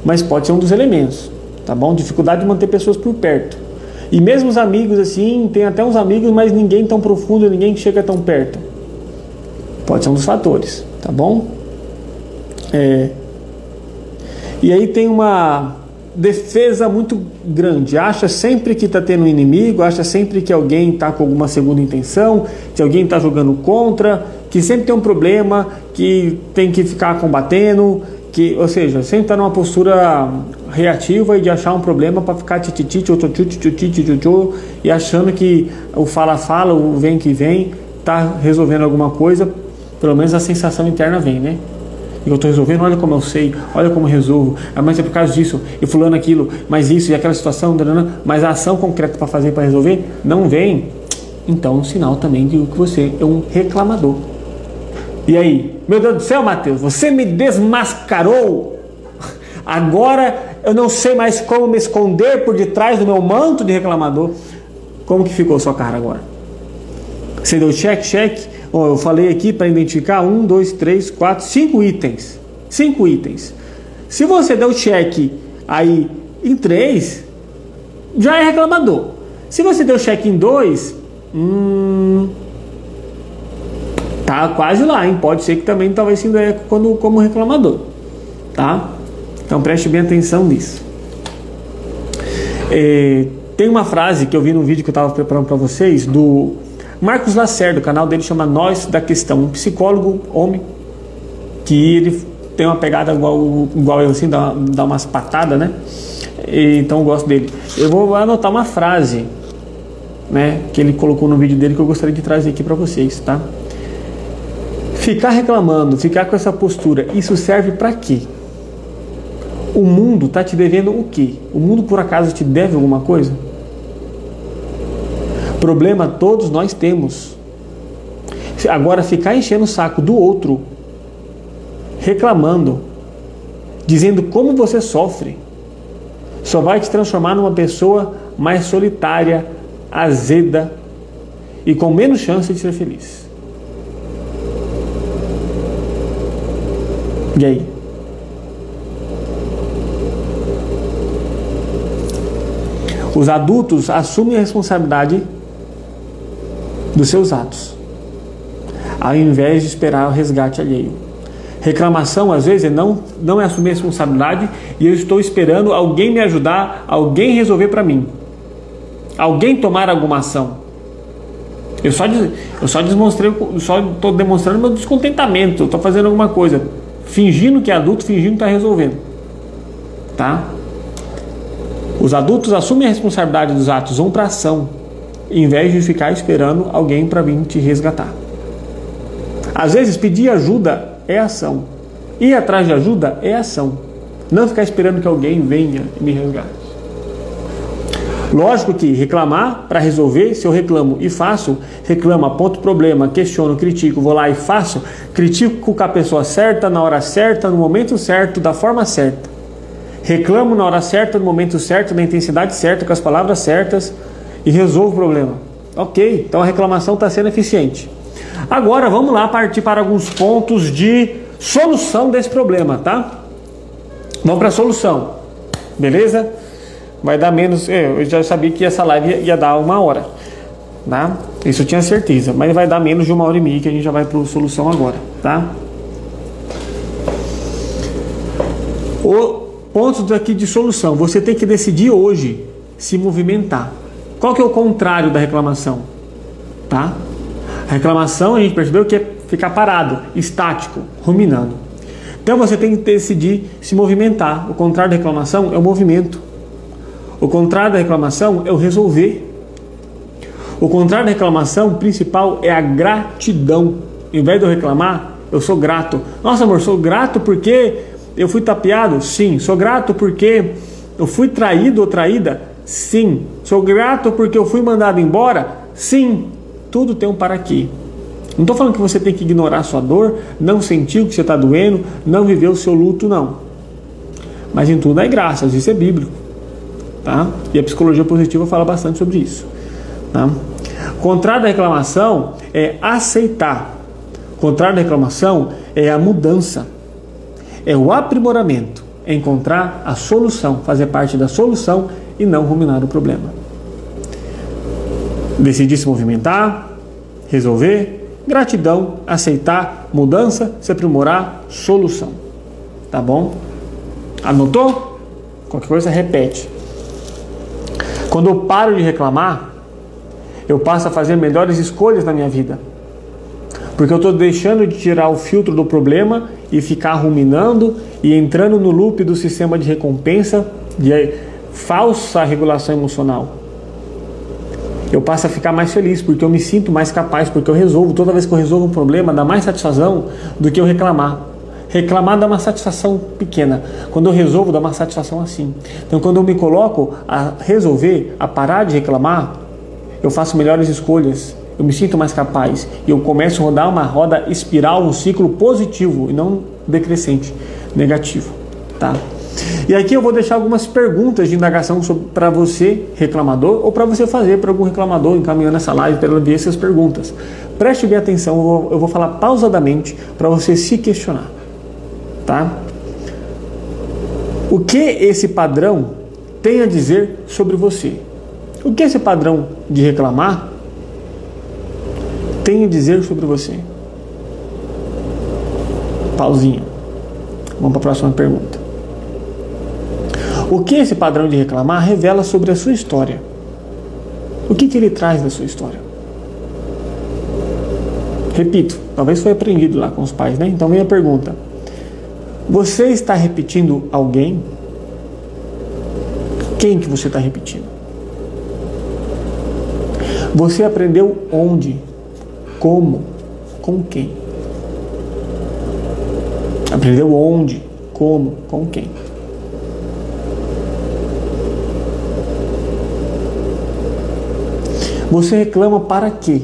mas pode ser um dos elementos, tá bom? Dificuldade de manter pessoas por perto. E mesmo os amigos assim, tem até uns amigos, mas ninguém tão profundo, ninguém chega tão perto. Pode ser um dos fatores, tá bom? E aí tem uma defesa muito grande, acha sempre que está tendo um inimigo, acha sempre que alguém está com alguma segunda intenção, que alguém está jogando contra, que sempre tem um problema, que tem que ficar combatendo, ou seja, sempre está numa postura reativa e de achar um problema para ficar e achando que o fala-fala, o vem que vem, está resolvendo alguma coisa, pelo menos a sensação interna vem, né? E eu estou resolvendo, olha como eu sei, olha como eu resolvo, mas é por causa disso, e fulano aquilo, mas isso e aquela situação, mas a ação concreta para fazer, para resolver, não vem. Então é um sinal também de que você é um reclamador. E aí, meu Deus do céu, Mateus, você me desmascarou, agora eu não sei mais como me esconder por detrás do meu manto de reclamador. Como que ficou a sua cara agora? Você deu check? Eu falei aqui para identificar 1, 2, 3, 4, 5 itens. 5 itens. Se você deu check aí em 3, já é reclamador. Se você deu check em 2, tá quase lá, hein? Pode ser que também talvez se dê como reclamador, tá? Então preste bem atenção nisso. Tem uma frase que eu vi no vídeo que eu estava preparando para vocês, do Marcos Lacerda, o canal dele chama Nós da Questão, um psicólogo homem, que ele tem uma pegada igual eu assim, dá umas patadas, né? Então eu gosto dele. Eu vou anotar uma frase, né, que ele colocou no vídeo dele que eu gostaria de trazer aqui para vocês, tá? Ficar reclamando, ficar com essa postura, isso serve para quê? O mundo tá te devendo o quê? O mundo por acaso te deve alguma coisa? Problema todos nós temos. Agora, ficar enchendo o saco do outro, reclamando, dizendo como você sofre, só vai te transformar numa pessoa mais solitária, azeda e com menos chance de ser feliz. E aí? Os adultos assumem a responsabilidade dos seus atos, ao invés de esperar o resgate alheio. Reclamação, às vezes, não é assumir a responsabilidade e eu estou esperando alguém me ajudar, alguém resolver para mim, alguém tomar alguma ação. Eu só estou demonstrando meu descontentamento, estou fazendo alguma coisa, fingindo que é adulto, fingindo que está resolvendo. Tá? Os adultos assumem a responsabilidade dos atos, vão para ação, em vez de ficar esperando alguém para vir te resgatar. Às vezes pedir ajuda é ação, ir atrás de ajuda é ação, não ficar esperando que alguém venha e me resgate. Lógico que reclamar para resolver, se eu reclamo e faço, reclamo, aponto problema, questiono, critico, vou lá e faço, critico com a pessoa certa, na hora certa, no momento certo, da forma certa. Reclamo na hora certa, no momento certo, na intensidade certa, com as palavras certas e resolvo o problema. Ok, então a reclamação está sendo eficiente. Agora vamos lá partir para alguns pontos de solução desse problema, tá? Vamos para a solução, beleza? Vai dar menos, eu já sabia que essa live ia dar 1 hora, tá? Isso eu tinha certeza, mas vai dar menos de 1h30 que a gente já vai para a solução agora, tá? O ponto aqui de solução, você tem que decidir hoje se movimentar. Qual que é o contrário da reclamação? Tá? A reclamação a gente percebeu que é ficar parado, estático, ruminando. Então você tem que decidir se movimentar. O contrário da reclamação é o movimento. O contrário da reclamação é o resolver. O contrário da reclamação principal é a gratidão. Em vez de eu reclamar, eu sou grato. Nossa, amor, sou grato porque eu fui tapeado? Sim. Sou grato porque eu fui traído ou traída? Sim. Sou grato porque eu fui mandado embora? Sim. Tudo tem um para quê. Não estou falando que você tem que ignorar a sua dor, não sentir o que você está doendo, não viver o seu luto, não. Mas em tudo é graça, isso é bíblico. Tá? E a psicologia positiva fala bastante sobre isso. Tá? O contrário da reclamação é aceitar. O contrário da reclamação é a mudança. É o aprimoramento. É encontrar a solução, fazer parte da solução e não ruminar o problema. Decidir se movimentar, resolver, gratidão, aceitar, mudança, se aprimorar, solução. Tá bom? Anotou? Qualquer coisa repete. Quando eu paro de reclamar, eu passo a fazer melhores escolhas na minha vida. Porque eu estou deixando de tirar o filtro do problema e ficar ruminando e entrando no loop do sistema de recompensa, de falsa regulação emocional. Eu passo a ficar mais feliz, porque eu me sinto mais capaz, porque eu resolvo. Toda vez que eu resolvo um problema, dá mais satisfação do que eu reclamar. Reclamar dá uma satisfação pequena. Quando eu resolvo, dá uma satisfação assim. Então, quando eu me coloco a resolver, a parar de reclamar, eu faço melhores escolhas. Eu me sinto mais capaz. E eu começo a rodar uma roda espiral, um ciclo positivo e não decrescente, negativo. Tá? E aqui eu vou deixar algumas perguntas de indagação para você, reclamador, ou para você fazer para algum reclamador, encaminhando essa live para ele ver essas perguntas. Preste bem atenção, eu vou falar pausadamente para você se questionar. Tá? O que esse padrão tem a dizer sobre você? O que esse padrão de reclamar tem a dizer sobre você? Pausinha. Vamos para a próxima pergunta. O que esse padrão de reclamar revela sobre a sua história? O que ele traz da sua história? Repito, talvez foi aprendido lá com os pais, né? Então vem a pergunta. Você está repetindo alguém? Quem que você está repetindo? Você aprendeu onde? Como? Com quem? Aprendeu onde? Como? Com quem? Você reclama para quê?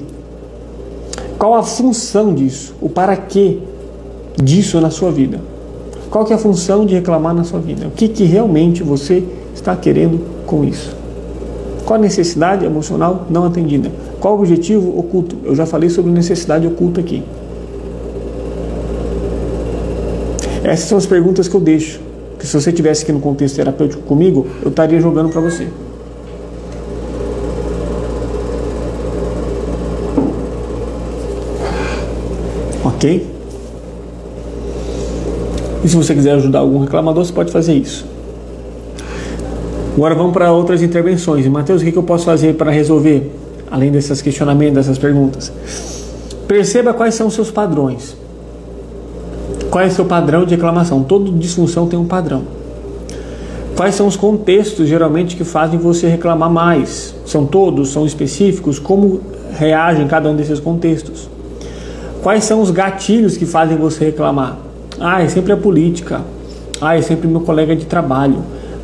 Qual a função disso? O para quê disso na sua vida? Qual que é a função de reclamar na sua vida? O que realmente você está querendo com isso? Qual a necessidade emocional não atendida? Qual o objetivo oculto? Eu já falei sobre necessidade oculta aqui. Essas são as perguntas que eu deixo. Que se você estivesse aqui no contexto terapêutico comigo, eu estaria jogando para você. Ok? E se você quiser ajudar algum reclamador, você pode fazer isso. Agora vamos para outras intervenções. E Matheus, o que eu posso fazer para resolver? Além desses questionamentos, dessas perguntas. Perceba quais são os seus padrões. Qual é o seu padrão de reclamação? Toda disfunção tem um padrão. Quais são os contextos, geralmente, que fazem você reclamar mais? São todos? São específicos? Como reage em cada um desses contextos? Quais são os gatilhos que fazem você reclamar? É sempre a política. É sempre meu colega de trabalho.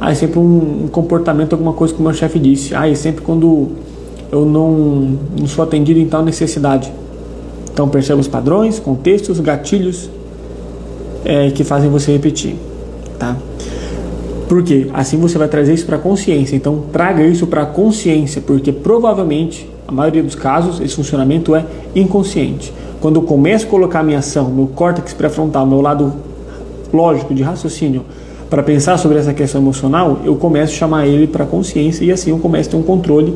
É sempre um comportamento, alguma coisa que o meu chefe disse. É sempre quando eu não sou atendido em tal necessidade. Então perceba os padrões, contextos, gatilhos que fazem você repetir, tá? Por quê? Assim você vai trazer isso para a consciência. Então traga isso para a consciência, porque provavelmente, a maioria dos casos, esse funcionamento é inconsciente. Quando eu começo a colocar a minha ação, meu córtex pré-frontal, meu lado lógico de raciocínio, para pensar sobre essa questão emocional, eu começo a chamar ele para a consciência e assim eu começo a ter um controle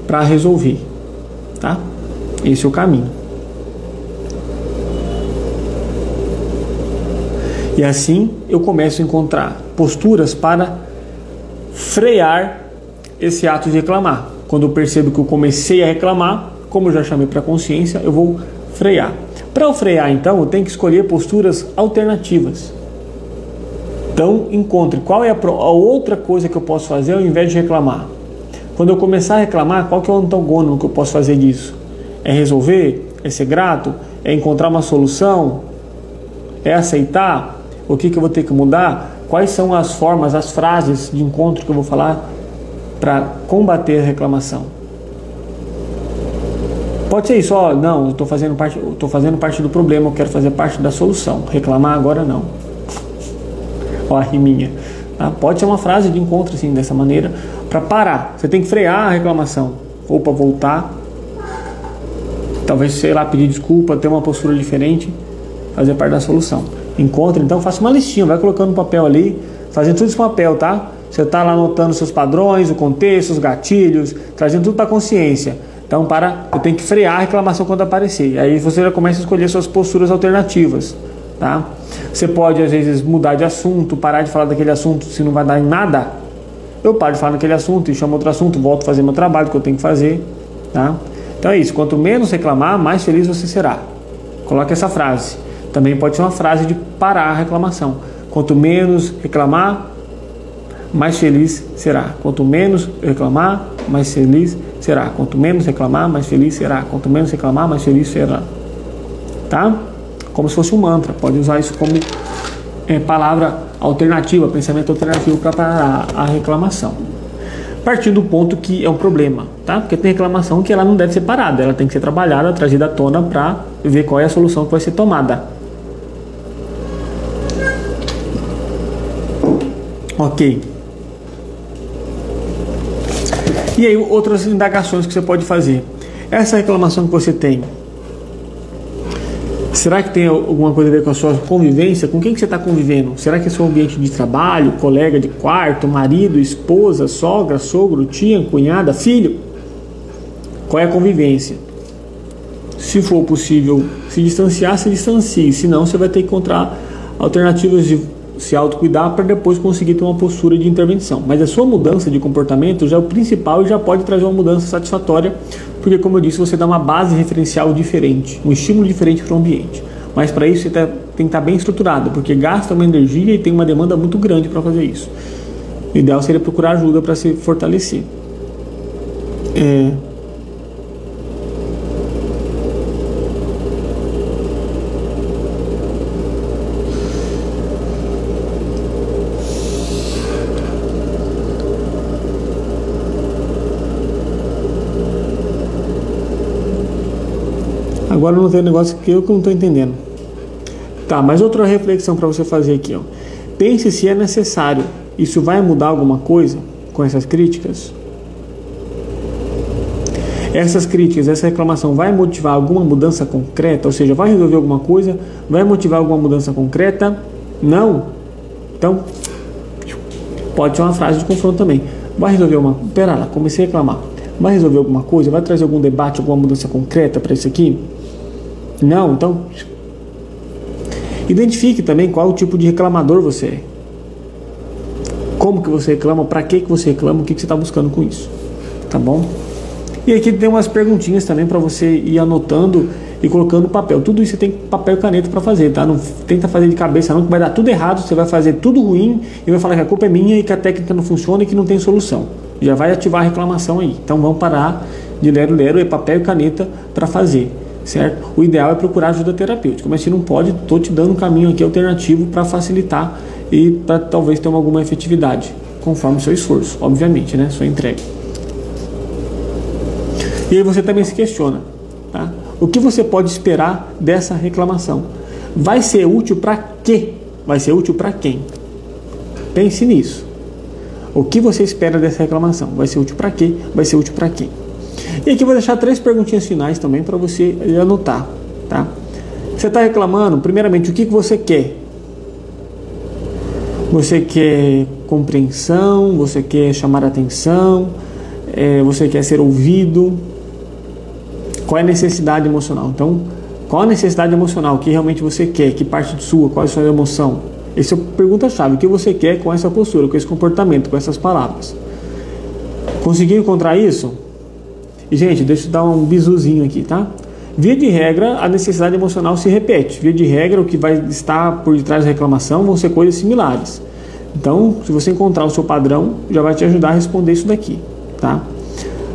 para resolver, tá? Esse é o caminho. E assim eu começo a encontrar posturas para frear esse ato de reclamar. Quando eu percebo que eu comecei a reclamar, como eu já chamei para a consciência, eu vou frear. Para eu frear, então, eu tenho que escolher posturas alternativas. Então, encontre qual é a outra coisa que eu posso fazer ao invés de reclamar. Quando eu começar a reclamar, qual que é o antagônimo que eu posso fazer disso? É resolver? É ser grato? É encontrar uma solução? É aceitar? O que eu vou ter que mudar? Quais são as formas, as frases de encontro que eu vou falar para combater a reclamação? Pode ser isso, não, eu estou fazendo parte do problema, eu quero fazer parte da solução. Reclamar agora não. A riminha. Tá? Pode ser uma frase de encontro assim, dessa maneira, para parar. Você tem que frear a reclamação, ou para voltar, talvez, sei lá, pedir desculpa, ter uma postura diferente, fazer parte da solução. Encontre, então faça uma listinha, vai colocando no papel ali, fazendo tudo esse papel, tá? Você está lá anotando seus padrões, o contexto, os gatilhos, trazendo tudo para a consciência. Então, eu tenho que frear a reclamação quando aparecer. Aí você já começa a escolher suas posturas alternativas, tá? Você pode, às vezes, mudar de assunto, parar de falar daquele assunto se não vai dar em nada. Eu paro de falar daquele assunto e chamo outro assunto, volto a fazer meu trabalho que eu tenho que fazer, tá? Então é isso, quanto menos reclamar, mais feliz você será. Coloque essa frase. Também pode ser uma frase de parar a reclamação. Quanto menos reclamar, mais feliz será. Quanto menos reclamar, mais feliz será. Quanto menos reclamar, mais feliz será. Quanto menos reclamar, mais feliz será. Tá? Como se fosse um mantra. Pode usar isso como palavra alternativa, pensamento alternativo para parar a reclamação. Partindo do ponto que é um problema, tá? Porque tem reclamação que ela não deve ser parada, ela tem que ser trabalhada, trazida à tona para ver qual é a solução que vai ser tomada. Ok. E aí, outras indagações que você pode fazer. Essa reclamação que você tem, será que tem alguma coisa a ver com a sua convivência? Com quem que você está convivendo? Será que é seu ambiente de trabalho, colega de quarto, marido, esposa, sogra, sogro, tia, cunhada, filho? Qual é a convivência? Se for possível se distanciar, se distancie. Senão você vai ter que encontrar alternativas de se autocuidar para depois conseguir ter uma postura de intervenção. Mas a sua mudança de comportamento já é o principal e já pode trazer uma mudança satisfatória, porque, como eu disse, você dá uma base referencial diferente, um estímulo diferente para o ambiente. Mas para isso você tem que estar bem estruturado, porque gasta uma energia e tem uma demanda muito grande para fazer isso. O ideal seria procurar ajuda para se fortalecer. Agora não tem um negócio que eu não estou entendendo. Tá, mas outra reflexão para você fazer aqui, ó. Pense se é necessário. Isso vai mudar alguma coisa com essas críticas? Essas críticas, essa reclamação vai motivar alguma mudança concreta? Ou seja, vai resolver alguma coisa? Vai motivar alguma mudança concreta? Não. Então, pode ser uma frase de confronto também. Vai resolver uma... Pera lá, comecei a reclamar. Vai resolver alguma coisa? Vai trazer algum debate, alguma mudança concreta para isso aqui? Não. Então, identifique também qual o tipo de reclamador você é. Como que você reclama? Para que você reclama? O que você está buscando com isso? Tá bom? E aqui tem umas perguntinhas também para você ir anotando e colocando no papel. Tudo isso você tem papel e caneta para fazer, tá? Não tenta fazer de cabeça não, que vai dar tudo errado, você vai fazer tudo ruim e vai falar que a culpa é minha e que a técnica não funciona e que não tem solução. Já vai ativar a reclamação aí. Então vamos parar de lero-lero, é papel e caneta para fazer, certo? O ideal é procurar ajuda terapêutica, mas se não pode, estou te dando um caminho aqui alternativo para facilitar e para talvez ter alguma efetividade, conforme o seu esforço, obviamente, né? Sua entrega. E aí você também se questiona, tá? O que você pode esperar dessa reclamação? Vai ser útil para quê? Vai ser útil para quem? Pense nisso. O que você espera dessa reclamação? Vai ser útil para quê? Vai ser útil para quem? E aqui eu vou deixar 3 perguntinhas finais também para você anotar, tá? Você está reclamando, primeiramente, o que você quer? Você quer compreensão? Você quer chamar atenção? Você quer ser ouvido? Qual é a necessidade emocional? Então, qual a necessidade emocional que realmente você quer? Que parte de sua? Qual é a sua emoção? Essa é a pergunta-chave. O que você quer com essa postura, com esse comportamento, com essas palavras? Conseguiu encontrar isso? E, gente, deixa eu dar um bisuzinho aqui, tá? Via de regra, a necessidade emocional se repete. Via de regra, o que vai estar por detrás da reclamação vão ser coisas similares. Então, se você encontrar o seu padrão, já vai te ajudar a responder isso daqui, tá?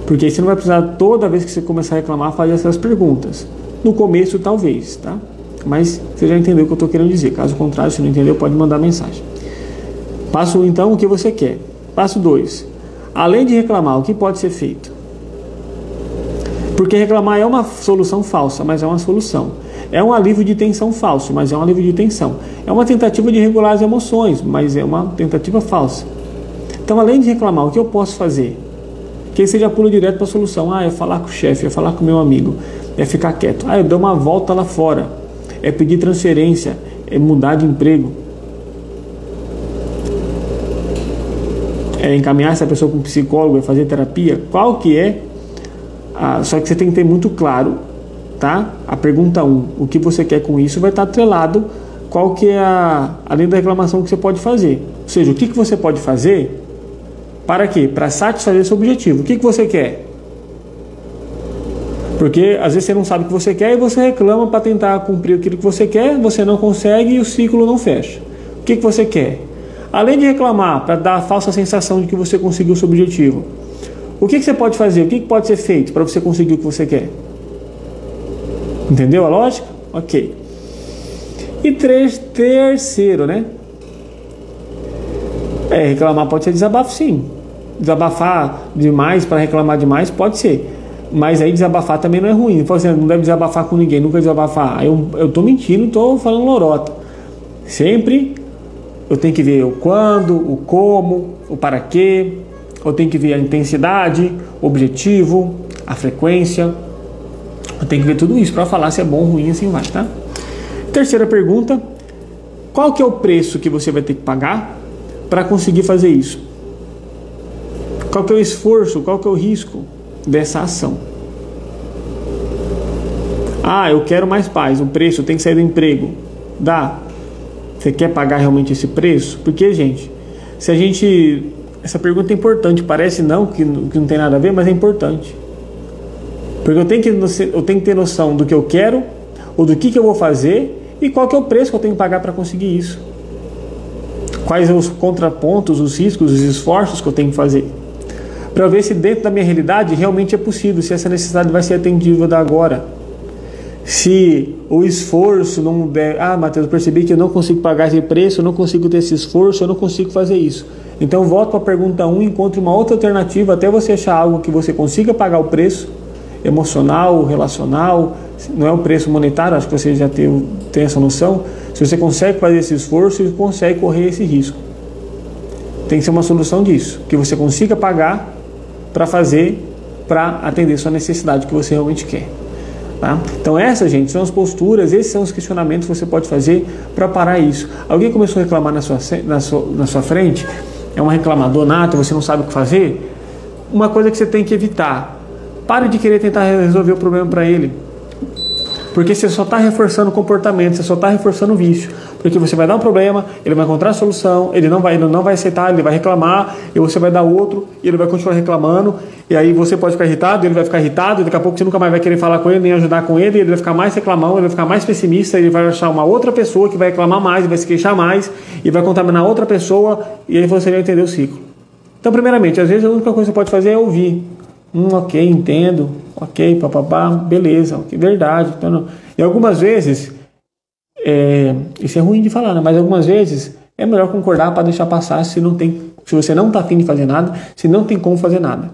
Porque aí você não vai precisar, toda vez que você começar a reclamar, fazer essas perguntas. No começo, talvez, tá? Mas você já entendeu o que eu estou querendo dizer. Caso contrário, se não entendeu, pode mandar mensagem. Passo 1, então, o que você quer. Passo 2. Além de reclamar, o que pode ser feito? Porque reclamar é uma solução falsa, mas é uma solução. É um alívio de tensão falso, mas é um alívio de tensão. É uma tentativa de regular as emoções, mas é uma tentativa falsa. Então, além de reclamar, o que eu posso fazer? Que aí você já pula direto para a solução. É falar com o chefe, é falar com o meu amigo, é ficar quieto. Eu dou uma volta lá fora, é pedir transferência, é mudar de emprego, é encaminhar essa pessoa para um psicólogo, é fazer terapia. Qual que é? Só que você tem que ter muito claro, tá? A pergunta 1, o que você quer com isso, vai estar atrelado qual que é além da reclamação que você pode fazer. Ou seja, o que você pode fazer para quê? Para satisfazer seu objetivo. O que você quer? Porque às vezes você não sabe o que você quer e você reclama para tentar cumprir aquilo que você quer, você não consegue e o ciclo não fecha. O que você quer? Além de reclamar para dar a falsa sensação de que você conseguiu o seu objetivo, o que você pode fazer? O que pode ser feito para você conseguir o que você quer? Entendeu a lógica? Ok. E terceiro, né? Reclamar pode ser desabafo, sim. Desabafar demais para reclamar demais pode ser. Mas aí desabafar também não é ruim. Por exemplo, não deve desabafar com ninguém, nunca desabafar. Aí eu tô mentindo, tô falando lorota. Sempre eu tenho que ver o quando, o como, o para quê. Eu tenho que ver a intensidade, o objetivo, a frequência. Eu tenho que ver tudo isso para falar se é bom ou ruim, assim vai, tá? Terceira pergunta: qual que é o preço que você vai ter que pagar para conseguir fazer isso? Qual que é o esforço, qual que é o risco dessa ação? Eu quero mais paz, o preço, eu tenho que sair do emprego. Dá? Você quer pagar realmente esse preço? Porque, gente, se a gente... Essa pergunta é importante, parece que não tem nada a ver, mas é importante. Porque eu tenho que ter noção do que eu quero, ou do que eu vou fazer, e qual que é o preço que eu tenho que pagar para conseguir isso. Quais são os contrapontos, os riscos, os esforços que eu tenho que fazer. Para eu ver se dentro da minha realidade realmente é possível, se essa necessidade vai ser atendível da agora. Se o esforço não der... Matheus, eu percebi que eu não consigo pagar esse preço, eu não consigo ter esse esforço, eu não consigo fazer isso. Então volto para a pergunta 1, encontre uma outra alternativa até você achar algo que você consiga pagar o preço emocional, relacional, não é o preço monetário, acho que você já tem essa noção. Se você consegue fazer esse esforço e consegue correr esse risco. Tem que ser uma solução disso, que você consiga pagar para fazer para atender sua necessidade que você realmente quer. Tá? Então essas, gente, são as posturas, esses são os questionamentos que você pode fazer para parar isso. Alguém começou a reclamar na sua frente, é um reclamador nato, você não sabe o que fazer, uma coisa que você tem que evitar: pare de querer tentar resolver o problema para ele, porque você só está reforçando o comportamento, você só está reforçando o vício, porque você vai dar um problema, ele vai encontrar a solução, ele não vai aceitar, ele vai reclamar, e você vai dar outro, e ele vai continuar reclamando, e aí você pode ficar irritado, ele vai ficar irritado, e daqui a pouco você nunca mais vai querer falar com ele, nem ajudar com ele, ele vai ficar mais reclamão, ele vai ficar mais pessimista, ele vai achar uma outra pessoa que vai reclamar mais, vai se queixar mais, e vai contaminar outra pessoa, e aí você vai entender o ciclo. Então, primeiramente, às vezes a única coisa que você pode fazer é ouvir. Ok, entendo, ok, papapá, beleza, ok, verdade. Então, não. E algumas vezes, isso é ruim de falar, né? Mas algumas vezes é melhor concordar para deixar passar se você não está afim de fazer nada, se não tem como fazer nada.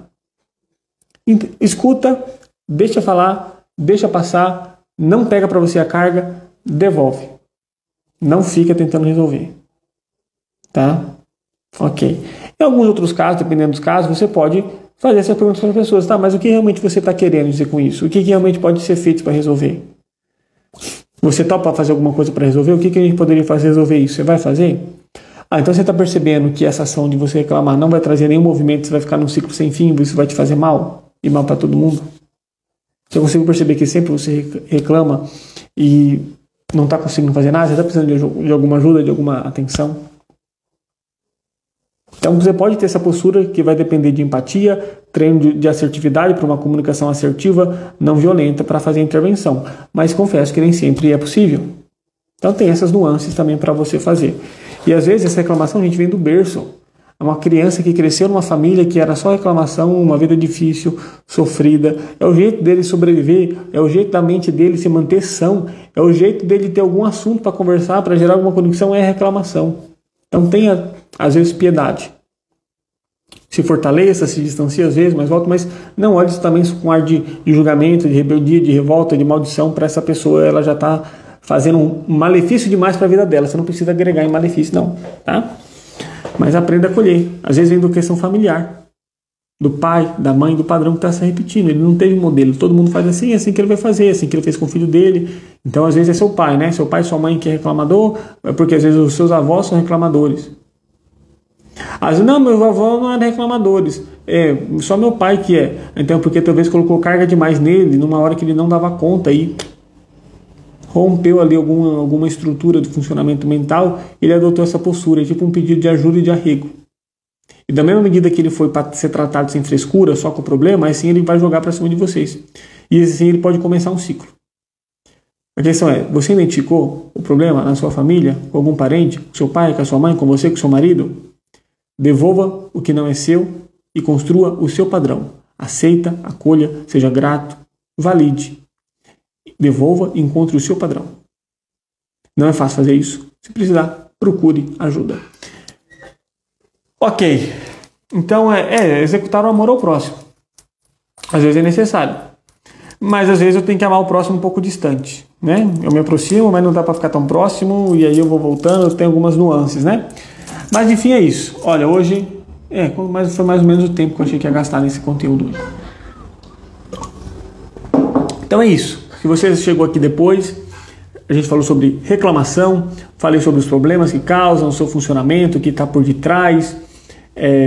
Escuta, deixa falar, deixa passar, não pega para você a carga, devolve. Não fica tentando resolver. Tá? Ok. Em alguns outros casos, dependendo dos casos, você pode fazer essa pergunta para as pessoas, tá? Mas o que realmente você está querendo dizer com isso? O que realmente pode ser feito para resolver? Você topa fazer alguma coisa para resolver? O que a gente poderia fazer resolver isso? Você vai fazer? Então você está percebendo que essa ação de você reclamar não vai trazer nenhum movimento, você vai ficar num ciclo sem fim, isso vai te fazer mal? E mal para todo mundo? Você consegue perceber que sempre você reclama e não está conseguindo fazer nada? Você está precisando de alguma ajuda, de alguma atenção? Então você pode ter essa postura que vai depender de empatia, treino de assertividade para uma comunicação assertiva, não violenta, para fazer a intervenção. Mas confesso que nem sempre é possível. Então tem essas nuances também para você fazer. E às vezes essa reclamação a gente vem do berço. É uma criança que cresceu numa família que era só reclamação, uma vida difícil, sofrida. É o jeito dele sobreviver, é o jeito da mente dele se manter são, é o jeito dele ter algum assunto para conversar, para gerar alguma conexão, é reclamação. Então tenha, às vezes, piedade. Se fortaleça, se distancie às vezes, mas volta, mas não olhe isso também com ar de julgamento, de rebeldia, de revolta, de maldição para essa pessoa. Ela já está fazendo um malefício demais para a vida dela. Você não precisa agregar em malefício, não. Tá? Mas aprenda a acolher. Às vezes vem da questão familiar. Do pai, da mãe, do padrão que está se repetindo. Ele não teve modelo. Todo mundo faz assim, é assim que ele vai fazer, é assim que ele fez com o filho dele. Então, às vezes, é seu pai, né? Seu pai e sua mãe que é reclamador, é porque às vezes os seus avós são reclamadores. Às vezes, não, meus avós não eram reclamadores. Só meu pai que é. Então, porque talvez colocou carga demais nele, numa hora que ele não dava conta e rompeu ali alguma estrutura de funcionamento mental, ele adotou essa postura, tipo um pedido de ajuda e de arrego. E da mesma medida que ele foi para ser tratado sem frescura, só com o problema, assim ele vai jogar para cima de vocês. E assim ele pode começar um ciclo. A questão é, você identificou o problema na sua família, com algum parente, com seu pai, com a sua mãe, com você, com seu marido? Devolva o que não é seu e construa o seu padrão. Aceita, acolha, seja grato, valide. Devolva e encontre o seu padrão. Não é fácil fazer isso. Se precisar, procure ajuda. Ok. Então executar o amor ao próximo. Às vezes é necessário. Mas às vezes eu tenho que amar o próximo um pouco distante. Né? Eu me aproximo, mas não dá para ficar tão próximo. E aí eu vou voltando, tem algumas nuances, né? Mas enfim, é isso. Olha, hoje foi mais ou menos o tempo que eu achei que ia gastar nesse conteúdo hoje. Então é isso. Se você chegou aqui depois, a gente falou sobre reclamação, falei sobre os problemas que causam o seu funcionamento, o que está por detrás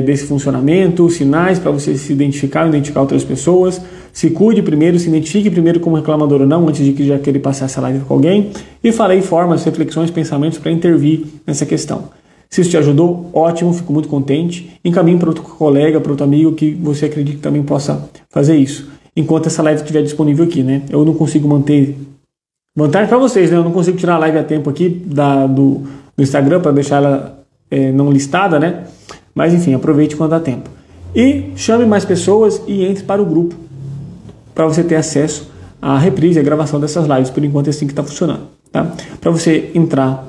desse funcionamento, sinais para você se identificar outras pessoas. Se cuide primeiro, se identifique primeiro como reclamador ou não, antes de que já queira passar essa live com alguém. E falei formas, reflexões, pensamentos para intervir nessa questão. Se isso te ajudou, ótimo, fico muito contente. Encaminhe para outro colega, para outro amigo que você acredita que também possa fazer isso. Enquanto essa live estiver disponível aqui, né? Eu não consigo manter... Vantagem para vocês, né? Eu não consigo tirar a live a tempo aqui do Instagram para deixar ela não listada, né? Mas enfim, aproveite quando dá tempo. E chame mais pessoas e entre para o grupo para você ter acesso à reprise, à gravação dessas lives. Por enquanto é assim que está funcionando, tá? Para você entrar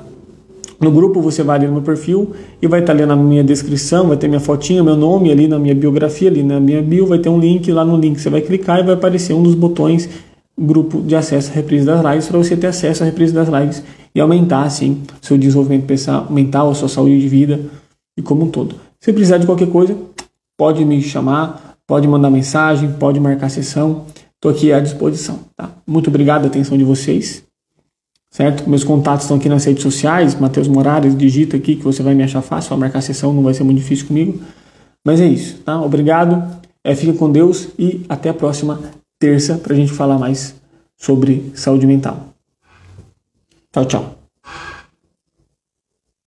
no grupo, você vai ali no meu perfil e vai estar ali na minha descrição, vai ter minha fotinha, meu nome ali na minha biografia, ali na minha bio, vai ter um link, lá no link você vai clicar e vai aparecer um dos botões grupo de acesso à reprise das lives para você ter acesso à reprise das lives e aumentar assim seu desenvolvimento mental, a sua saúde de vida e como um todo. Se precisar de qualquer coisa, pode me chamar, pode mandar mensagem, pode marcar sessão. Estou aqui à disposição. Tá? Muito obrigado pela atenção de vocês. Certo? Meus contatos estão aqui nas redes sociais. Matheus Moraes, digita aqui que você vai me achar fácil. Vai marcar sessão, não vai ser muito difícil comigo. Mas é isso. Tá? Obrigado. Fiquem com Deus e até a próxima terça para a gente falar mais sobre saúde mental. Tchau, tchau.